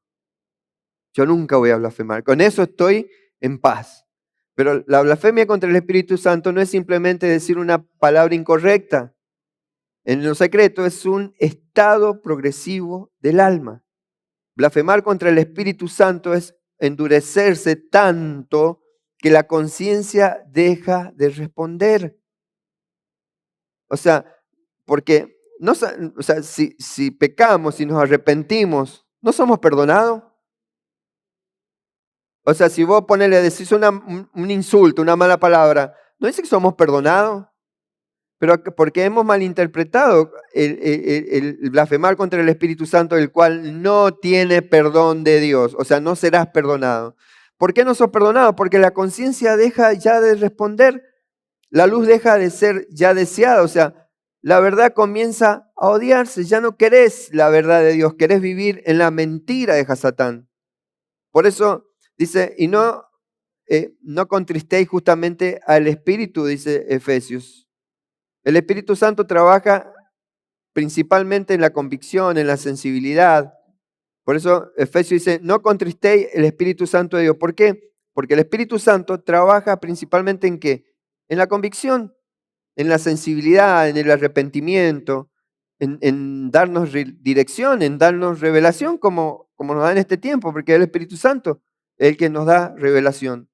Yo nunca voy a blasfemar. Con eso estoy en paz. Pero la blasfemia contra el Espíritu Santo no es simplemente decir una palabra incorrecta. En lo secreto es un estado progresivo del alma. Blasfemar contra el Espíritu Santo es endurecerse tanto que la conciencia deja de responder. O sea, porque si pecamos, si nos arrepentimos, ¿no somos perdonados? O sea, si vos decís un insulto, una mala palabra, ¿no dice que somos perdonados? Pero porque hemos malinterpretado el blasfemar contra el Espíritu Santo, el cual no tiene perdón de Dios. O sea, no serás perdonado. ¿Por qué no sos perdonado? Porque la conciencia deja ya de responder. La luz deja de ser ya deseada. O sea, la verdad comienza a odiarse. Ya no querés la verdad de Dios. Querés vivir en la mentira de Satán. Por eso dice, y no contristéis justamente al Espíritu, dice Efesios. El Espíritu Santo trabaja principalmente en la convicción, en la sensibilidad. Por eso Efesios dice, no contristéis el Espíritu Santo de Dios. ¿Por qué? Porque el Espíritu Santo trabaja principalmente ¿en qué? En la convicción, en la sensibilidad, en el arrepentimiento, en darnos dirección, en darnos revelación como nos da en este tiempo, porque es el Espíritu Santo el que nos da revelación.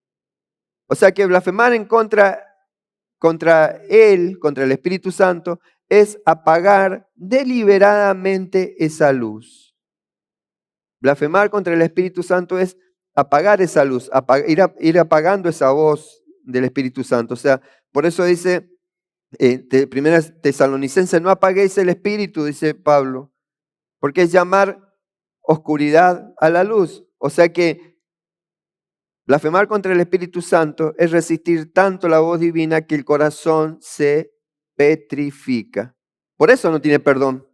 O sea que blasfemar contra Él, contra el Espíritu Santo, es apagar deliberadamente esa luz. Blasfemar contra el Espíritu Santo es apagar esa luz, ir apagando esa voz del Espíritu Santo. O sea, por eso dice, Primera Tesalonicenses, no apaguéis el Espíritu, dice Pablo, porque es llamar oscuridad a la luz. O sea que blasfemar contra el Espíritu Santo es resistir tanto la voz divina que el corazón se petrifica. Por eso no tiene perdón.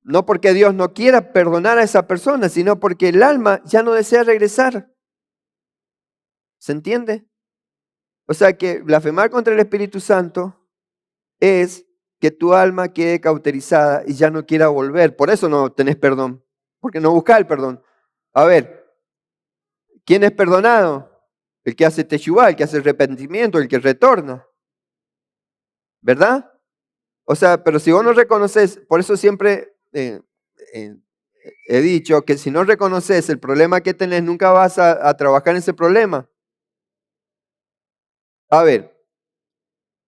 No porque Dios no quiera perdonar a esa persona, sino porque el alma ya no desea regresar. ¿Se entiende? O sea que blasfemar contra el Espíritu Santo es que tu alma quede cauterizada y ya no quiera volver. Por eso no tenés perdón, porque no buscás el perdón. A ver, ¿quién es perdonado? El que hace teshuvá, el que hace arrepentimiento, el que retorna. ¿Verdad? O sea, pero si vos no reconoces, por eso siempre he dicho que si no reconoces el problema que tenés, nunca vas a trabajar en ese problema. A ver,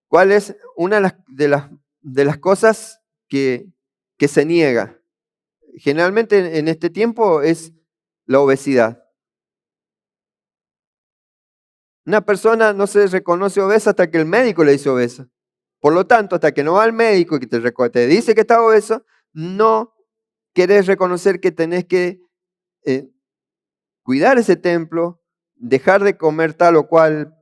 ¿cuál es una de las cosas que se niega? Generalmente en este tiempo es la obesidad. Una persona no se reconoce obesa hasta que el médico le dice obesa. Por lo tanto, hasta que no va al médico y que te dice que está obeso, no querés reconocer que tenés que cuidar ese templo, dejar de comer tal o cual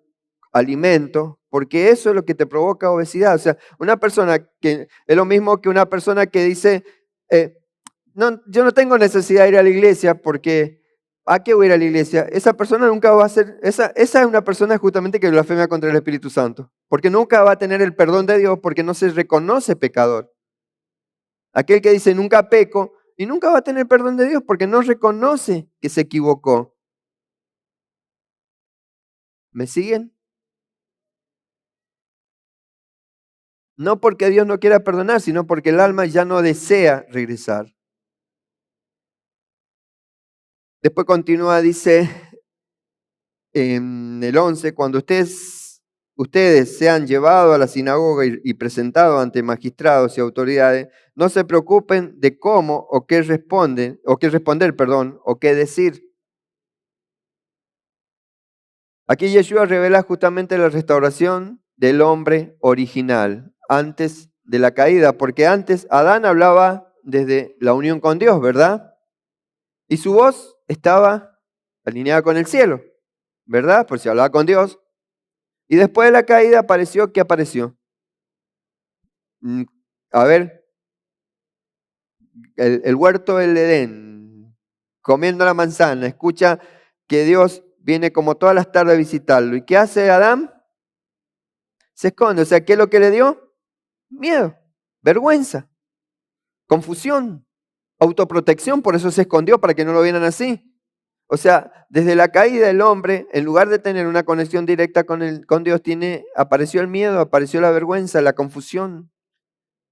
alimento, porque eso es lo que te provoca obesidad. O sea, una persona que es lo mismo que una persona que dice, no, yo no tengo necesidad de ir a la iglesia porque ¿a qué voy a ir a la iglesia? Esa persona nunca va a ser, esa es una persona justamente que blasfema contra el Espíritu Santo, porque nunca va a tener el perdón de Dios porque no se reconoce pecador. Aquel que dice nunca peco y nunca va a tener perdón de Dios porque no reconoce que se equivocó. ¿Me siguen? No porque Dios no quiera perdonar, sino porque el alma ya no desea regresar. Después continúa, dice en el 11, cuando ustedes sean llevados a la sinagoga y presentados ante magistrados y autoridades, no se preocupen de cómo o qué responder, o qué decir. Aquí Yeshua revela justamente la restauración del hombre original antes de la caída, porque antes Adán hablaba desde la unión con Dios, ¿verdad? Y su voz estaba alineada con el cielo, ¿verdad? Por si hablaba con Dios. Y después de la caída apareció, ¿qué apareció? A ver, el huerto del Edén, comiendo la manzana, escucha que Dios viene como todas las tardes a visitarlo. ¿Y qué hace Adán? Se esconde. O sea, ¿qué es lo que le dio? Miedo, vergüenza, confusión, autoprotección, por eso se escondió, para que no lo vieran así. O sea, desde la caída del hombre, en lugar de tener una conexión directa con Dios, apareció el miedo, apareció la vergüenza, la confusión.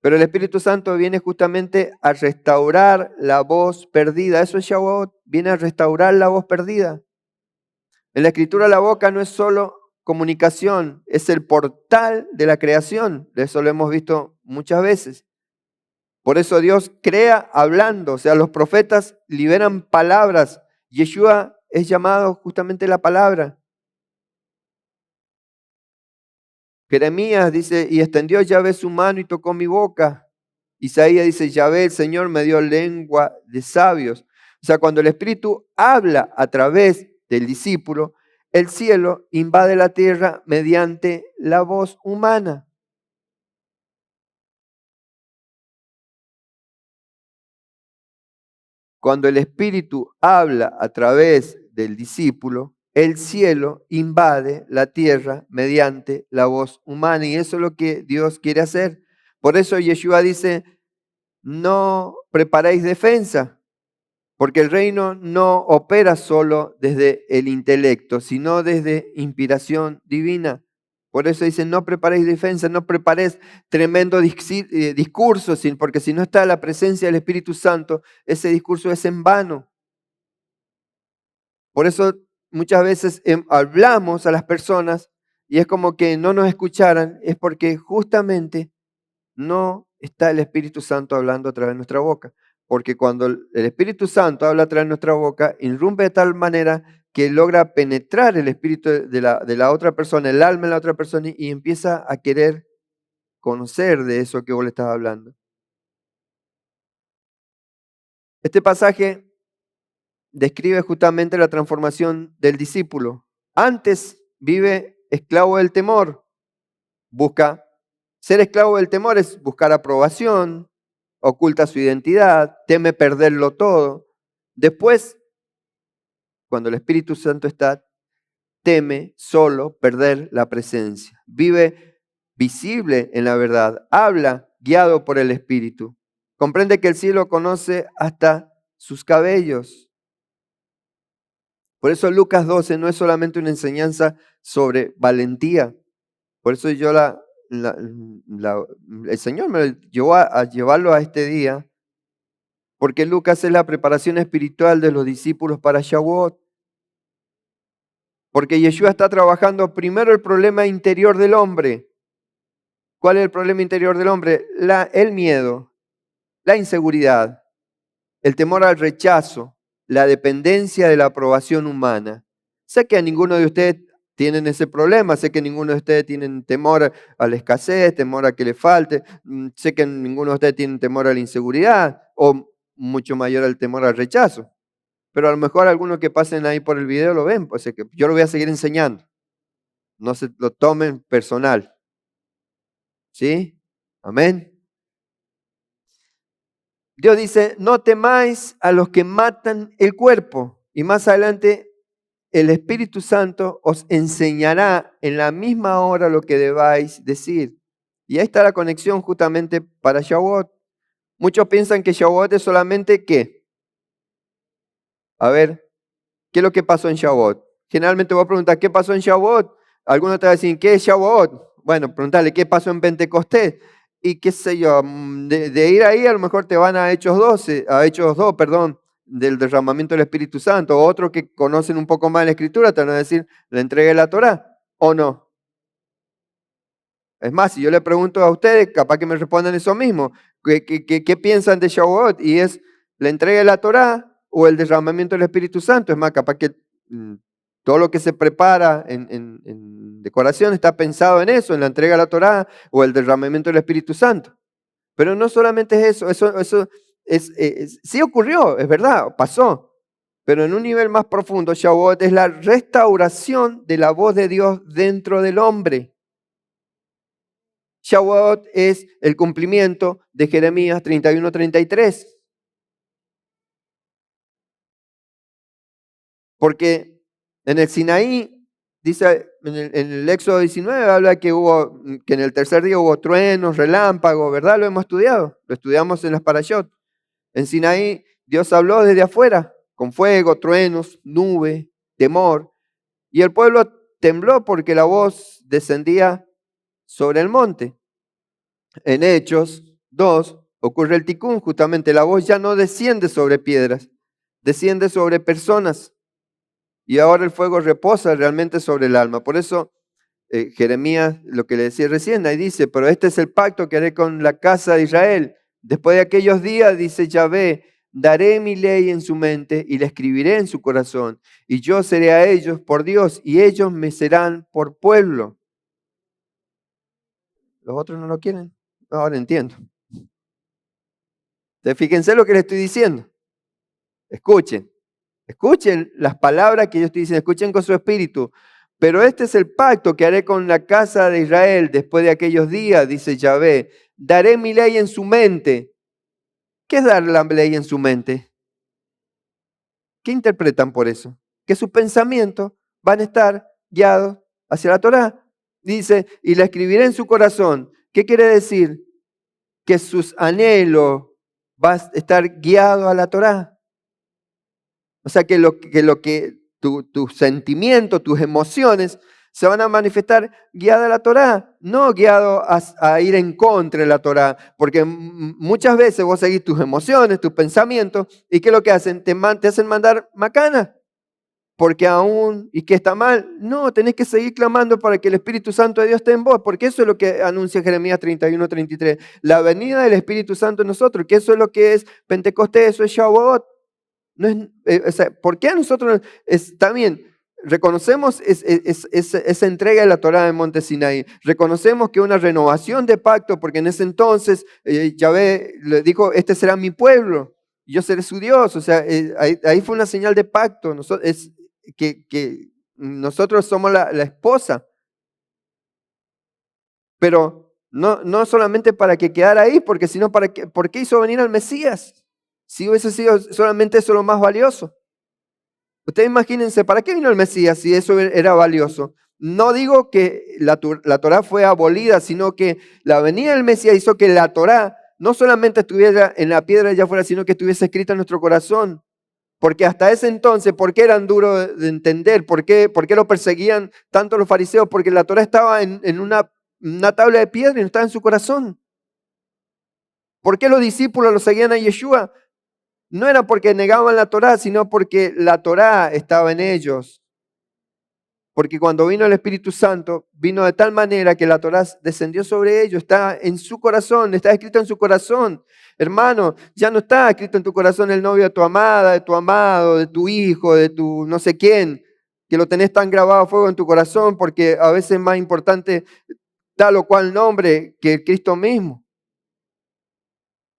Pero el Espíritu Santo viene justamente a restaurar la voz perdida. Eso es Shavuot, viene a restaurar la voz perdida. En la Escritura la boca no es solo comunicación, es el portal de la creación. Eso lo hemos visto muchas veces. Por eso Dios crea hablando, o sea, los profetas liberan palabras. Yeshua es llamado justamente la palabra. Jeremías dice, y extendió Yahvé su mano y tocó mi boca. Isaías dice, Yahvé, el Señor me dio lengua de sabios. O sea, cuando el Espíritu habla a través del discípulo, el cielo invade la tierra mediante la voz humana. Cuando el Espíritu habla a través del discípulo, el cielo invade la tierra mediante la voz humana. Y eso es lo que Dios quiere hacer. Por eso Yeshua dice, no preparéis defensa, porque el reino no opera solo desde el intelecto, sino desde inspiración divina. Por eso dice, no preparéis defensa, no preparéis tremendo discurso, porque si no está la presencia del Espíritu Santo, ese discurso es en vano. Por eso muchas veces hablamos a las personas y es como que no nos escucharan, es porque justamente no está el Espíritu Santo hablando a través de nuestra boca. Porque cuando el Espíritu Santo habla a través de nuestra boca, irrumpe de tal manera que logra penetrar el espíritu de la otra persona, el alma de la otra persona, y empieza a querer conocer de eso que vos le estás hablando. Este pasaje describe justamente la transformación del discípulo. Antes vive esclavo del temor, busca ser esclavo del temor, es buscar aprobación, oculta su identidad, teme perderlo todo. Después, cuando el Espíritu Santo está, teme solo perder la presencia. Vive visible en la verdad, habla guiado por el Espíritu. Comprende que el cielo conoce hasta sus cabellos. Por eso Lucas 12 no es solamente una enseñanza sobre valentía. Por eso yo el Señor me llevó a llevarlo a este día, porque Lucas es la preparación espiritual de los discípulos para Shavuot. Porque Yeshua está trabajando primero el problema interior del hombre. ¿Cuál es el problema interior del hombre? El miedo, la inseguridad, el temor al rechazo, la dependencia de la aprobación humana. Sé que a ninguno de ustedes tienen ese problema, sé que ninguno de ustedes tienen temor a la escasez, temor a que le falte, sé que ninguno de ustedes tiene temor a la inseguridad o mucho mayor al temor al rechazo. Pero a lo mejor algunos que pasen ahí por el video lo ven, pues que yo lo voy a seguir enseñando. No se lo tomen personal. ¿Sí? Amén. Dios dice, no temáis a los que matan el cuerpo. Y más adelante el Espíritu Santo os enseñará en la misma hora lo que debáis decir. Y ahí está la conexión justamente para Shavuot. Muchos piensan que Shavuot es solamente ¿qué? A ver, ¿qué es lo que pasó en Shavuot? Generalmente voy a preguntar, ¿qué pasó en Shavuot? Algunos te van a decir, ¿qué es Shavuot? Bueno, preguntarle, ¿qué pasó en Pentecostés? Y qué sé yo, de ir ahí a lo mejor te van a Hechos 2, perdón, del derramamiento del Espíritu Santo. O otros que conocen un poco más la Escritura te van a decir, ¿le entregué la Torá o no? Es más, si yo le pregunto a ustedes, capaz que me respondan eso mismo. ¿Qué piensan de Shavuot? Y es, ¿le entregué la Torá o el derramamiento del Espíritu Santo? Es más, capaz que todo lo que se prepara en decoración está pensado en eso, en la entrega de la Torá o el derramamiento del Espíritu Santo. Pero no solamente es eso sí ocurrió, es verdad, pasó. Pero en un nivel más profundo, Shavuot es la restauración de la voz de Dios dentro del hombre. Shavuot es el cumplimiento de Jeremías 31-33. Porque en el Sinaí, dice, en el Éxodo 19 habla que en el tercer día hubo truenos, relámpagos, ¿verdad? Lo hemos estudiado, lo estudiamos en las Parashot. En Sinaí Dios habló desde afuera, con fuego, truenos, nube, temor. Y el pueblo tembló porque la voz descendía sobre el monte. En Hechos 2 ocurre el ticún, justamente la voz ya no desciende sobre piedras, desciende sobre personas. Y ahora el fuego reposa realmente sobre el alma. Por eso Jeremías, lo que le decía recién, ahí dice, pero este es el pacto que haré con la casa de Israel. Después de aquellos días, dice Yahvé, daré mi ley en su mente y la escribiré en su corazón. Y yo seré a ellos por Dios y ellos me serán por pueblo. Los otros no lo quieren. Ahora entiendo. Entonces, fíjense lo que les estoy diciendo. Escuchen. Escuchen las palabras que yo estoy diciendo, escuchen con su espíritu. Pero este es el pacto que haré con la casa de Israel después de aquellos días, dice Yahvé. Daré mi ley en su mente. ¿Qué es dar la ley en su mente? ¿Qué interpretan por eso? Que sus pensamientos van a estar guiados hacia la Torá. Dice, y la escribiré en su corazón. ¿Qué quiere decir? Que sus anhelos van a estar guiados a la Torá. O sea, tus sentimientos, tus emociones se van a manifestar guiadas a la Torá, no guiado a ir en contra de la Torá, porque muchas veces vos seguís tus emociones, tus pensamientos, y ¿qué es lo que hacen? Te hacen mandar macana, porque aún, ¿y qué está mal? No, tenés que seguir clamando para que el Espíritu Santo de Dios esté en vos, porque eso es lo que anuncia Jeremías 31-33, la venida del Espíritu Santo en nosotros, que eso es lo que es Pentecostés, eso es Shavuot. No es, ¿por qué a nosotros también reconocemos esa entrega de la Torá en Monte Sinaí? Reconocemos que una renovación de pacto, porque en ese entonces Yahvé le dijo, este será mi pueblo, yo seré su Dios. O sea, ahí fue una señal de pacto, que nosotros somos la esposa. Pero no solamente para que quedara ahí, porque sino ¿por qué hizo venir al Mesías? Si hubiese sido solamente eso lo más valioso. Ustedes imagínense, ¿para qué vino el Mesías si eso era valioso? No digo que la Torá fue abolida, sino que la venida del Mesías hizo que la Torá no solamente estuviera en la piedra allá afuera, sino que estuviese escrita en nuestro corazón. Porque hasta ese entonces, ¿por qué eran duros de entender? ¿Por qué lo perseguían tanto los fariseos? Porque la Torá estaba en una tabla de piedra y no estaba en su corazón. ¿Por qué los discípulos lo seguían a Yeshua? No era porque negaban la Torá, sino porque la Torá estaba en ellos. Porque cuando vino el Espíritu Santo, vino de tal manera que la Torá descendió sobre ellos, está en su corazón, está escrito en su corazón. Hermano, ya no está escrito en tu corazón el novio de tu amada, de tu amado, de tu hijo, de tu no sé quién, que lo tenés tan grabado a fuego en tu corazón, porque a veces es más importante tal o cual nombre que el Cristo mismo.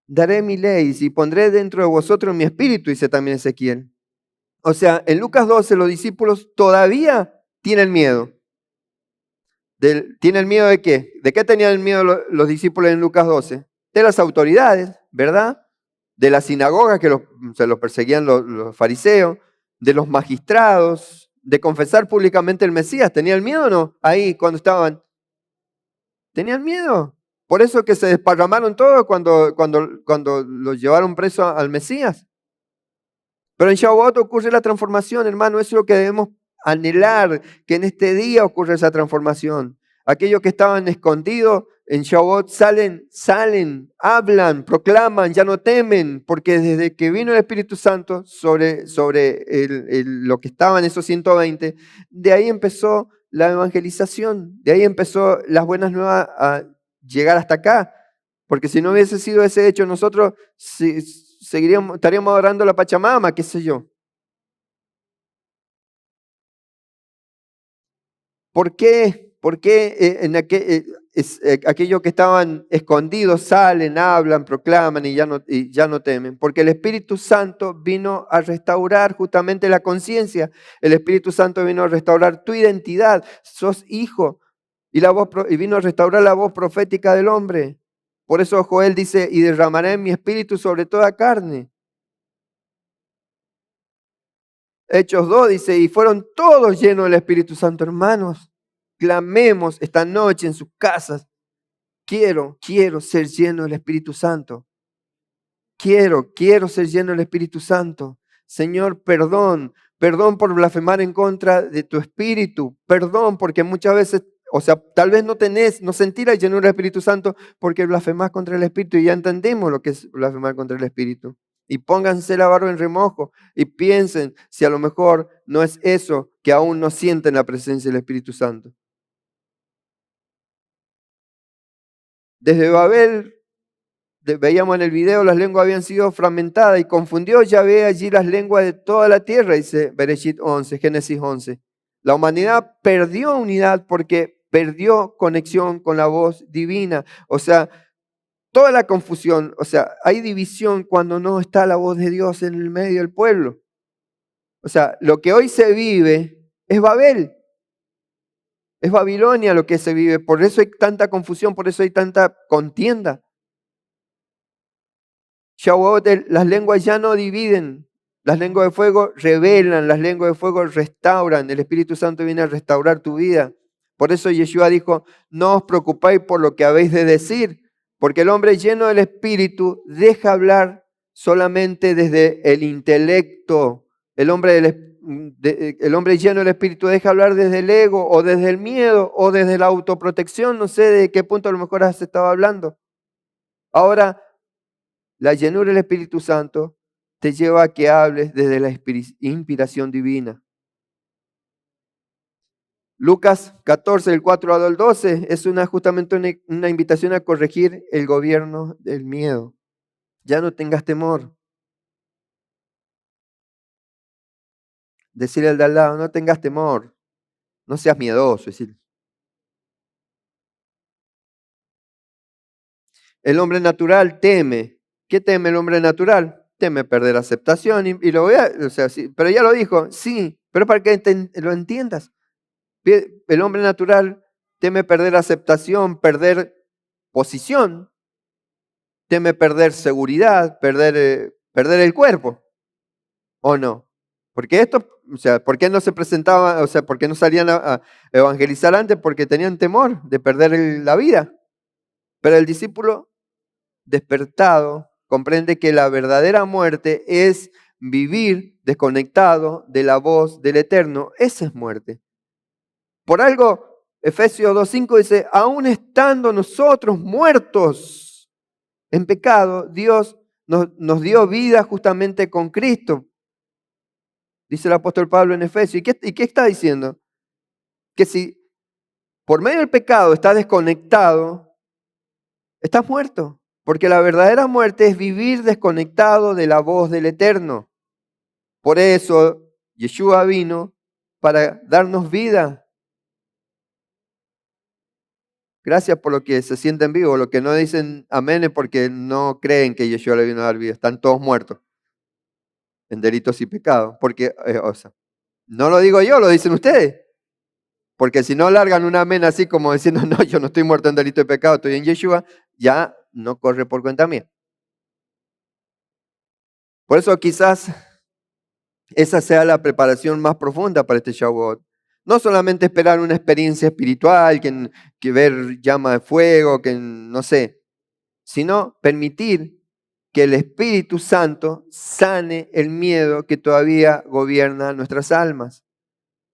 Daré mi ley y pondré dentro de vosotros mi espíritu, dice también Ezequiel. O sea, en Lucas 12 los discípulos todavía tienen miedo. ¿Tienen miedo de qué? ¿De qué tenían miedo los discípulos en Lucas 12? De las autoridades, ¿verdad? De la sinagoga que se los perseguían los fariseos, de los magistrados, de confesar públicamente el Mesías. ¿Tenían miedo o no? Ahí cuando estaban. ¿Tenían miedo? Por eso que se desparramaron todos cuando los llevaron preso al Mesías. Pero en Shavuot ocurre la transformación, hermano. Eso es lo que debemos anhelar, que en este día ocurra esa transformación. Aquellos que estaban escondidos en Shavuot salen, hablan, proclaman, ya no temen, porque desde que vino el Espíritu Santo sobre lo que estaban esos 120, de ahí empezó la evangelización, de ahí empezó las buenas nuevas a llegar hasta acá. Porque si no hubiese sido ese hecho, nosotros estaríamos adorando a la Pachamama, qué sé yo. ¿Por qué? ¿Por qué aquellos que estaban escondidos salen, hablan, proclaman y ya no temen? Porque el Espíritu Santo vino a restaurar justamente la conciencia. El Espíritu Santo vino a restaurar tu identidad. Sos hijo. Y vino a restaurar la voz profética del hombre. Por eso Joel dice, y derramaré mi espíritu sobre toda carne. Hechos 2 dice, y fueron todos llenos del Espíritu Santo, hermanos. Clamemos esta noche en sus casas. Quiero ser lleno del Espíritu Santo. Quiero ser lleno del Espíritu Santo. Señor, perdón por blasfemar en contra de tu Espíritu. Perdón porque muchas veces, o sea, tal vez no sentir la llenura del Espíritu Santo porque blasfemás contra el Espíritu y ya entendemos lo que es blasfemar contra el Espíritu. Y pónganse la barba en remojo y piensen si a lo mejor no es eso que aún no sienten la presencia del Espíritu Santo. Desde Babel, veíamos en el video, las lenguas habían sido fragmentadas y confundió Yahvé allí las lenguas de toda la tierra, dice Bereshit 11, Génesis 11. La humanidad perdió unidad porque perdió conexión con la voz divina. O sea, toda la confusión, o sea, hay división cuando no está la voz de Dios en el medio del pueblo. O sea, lo que hoy se vive es Babel. Es Babilonia lo que se vive. Por eso hay tanta confusión, por eso hay tanta contienda. Shavuot, las lenguas ya no dividen. Las lenguas de fuego revelan, las lenguas de fuego restauran. El Espíritu Santo viene a restaurar tu vida. Por eso Yeshua dijo, no os preocupéis por lo que habéis de decir, porque el hombre lleno del Espíritu deja hablar solamente desde el intelecto. El hombre lleno del Espíritu deja hablar desde el ego o desde el miedo o desde la autoprotección. No sé de qué punto a lo mejor has estado hablando. Ahora, la llenura del Espíritu Santo te lleva a que hables desde la inspiración divina. Lucas 14, del 4 al 12, es justamente una invitación a corregir el gobierno del miedo. Ya no tengas temor. Decirle al de al lado, no tengas temor, no seas miedoso. Decir. El hombre natural teme. ¿Qué teme el hombre natural? Teme perder aceptación y lo voy o sea, sí, pero ya lo dijo, sí, pero para que lo entiendas. El hombre natural teme perder aceptación, perder posición, teme perder seguridad, perder el cuerpo, ¿o no? Porque esto, o sea, ¿por qué no se presentaban, o sea, por qué no salían a evangelizar antes? Porque tenían temor de perder la vida. Pero el discípulo despertado comprende que la verdadera muerte es vivir desconectado de la voz del Eterno. Esa es muerte. Por algo, Efesios 2:5 dice, aún estando nosotros muertos en pecado, Dios nos dio vida justamente con Cristo. Dice el apóstol Pablo en Efesios. ¿Y qué está diciendo? Que si por medio del pecado estás desconectado, estás muerto. Porque la verdadera muerte es vivir desconectado de la voz del Eterno. Por eso Yeshua vino para darnos vida. Gracias por lo que se sienten vivos. Los que no dicen amén es porque no creen que Yeshua le vino a dar vida. Están todos muertos en delitos y pecados. Porque, no lo digo yo, lo dicen ustedes. Porque si no largan un amén así como diciendo, no, yo no estoy muerto en delito y pecado, estoy en Yeshua, ya no corre por cuenta mía. Por eso quizás esa sea la preparación más profunda para este Shavuot. No solamente esperar una experiencia espiritual, que ver llama de fuego, que no sé, sino permitir que el Espíritu Santo sane el miedo que todavía gobierna nuestras almas.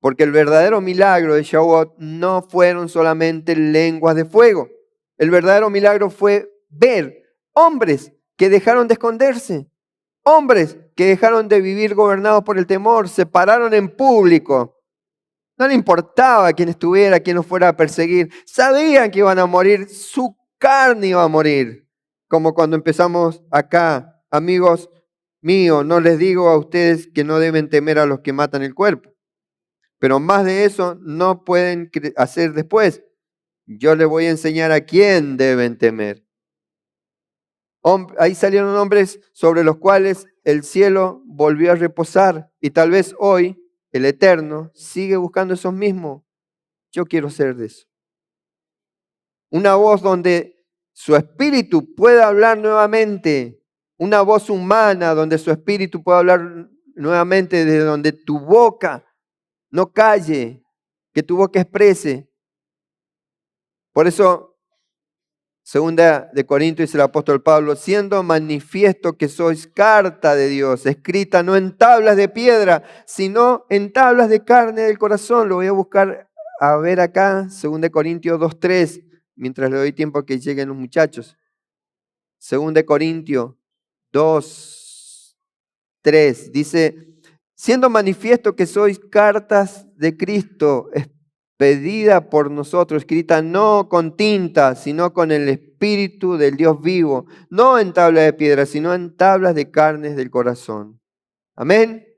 Porque el verdadero milagro de Shavuot no fueron solamente lenguas de fuego. El verdadero milagro fue ver hombres que dejaron de esconderse, hombres que dejaron de vivir gobernados por el temor, se pararon en público. No le importaba quién estuviera, quién los fuera a perseguir. Sabían que iban a morir, su carne iba a morir. Como cuando empezamos acá, amigos míos, no les digo a ustedes que no deben temer a los que matan el cuerpo. Pero más de eso no pueden hacer después. Yo les voy a enseñar a quién deben temer. Ahí salieron hombres sobre los cuales el cielo volvió a reposar. Y tal vez hoy el Eterno sigue buscando esos mismos. Yo quiero ser de eso. Una voz donde su espíritu pueda hablar nuevamente. Una voz humana donde su espíritu pueda hablar nuevamente, desde donde tu boca no calle, que tu boca exprese. Por eso, 2 dice el apóstol Pablo, siendo manifiesto que sois carta de Dios, escrita no en tablas de piedra, sino en tablas de carne del corazón. Lo voy a buscar a ver acá, 2 Corintios 2:3, mientras le doy tiempo a que lleguen los muchachos. 2 Corintios 2:3 dice, siendo manifiesto que sois cartas de Cristo, pedida por nosotros, escrita no con tinta, sino con el Espíritu del Dios vivo, no en tablas de piedra, sino en tablas de carnes del corazón. Amén.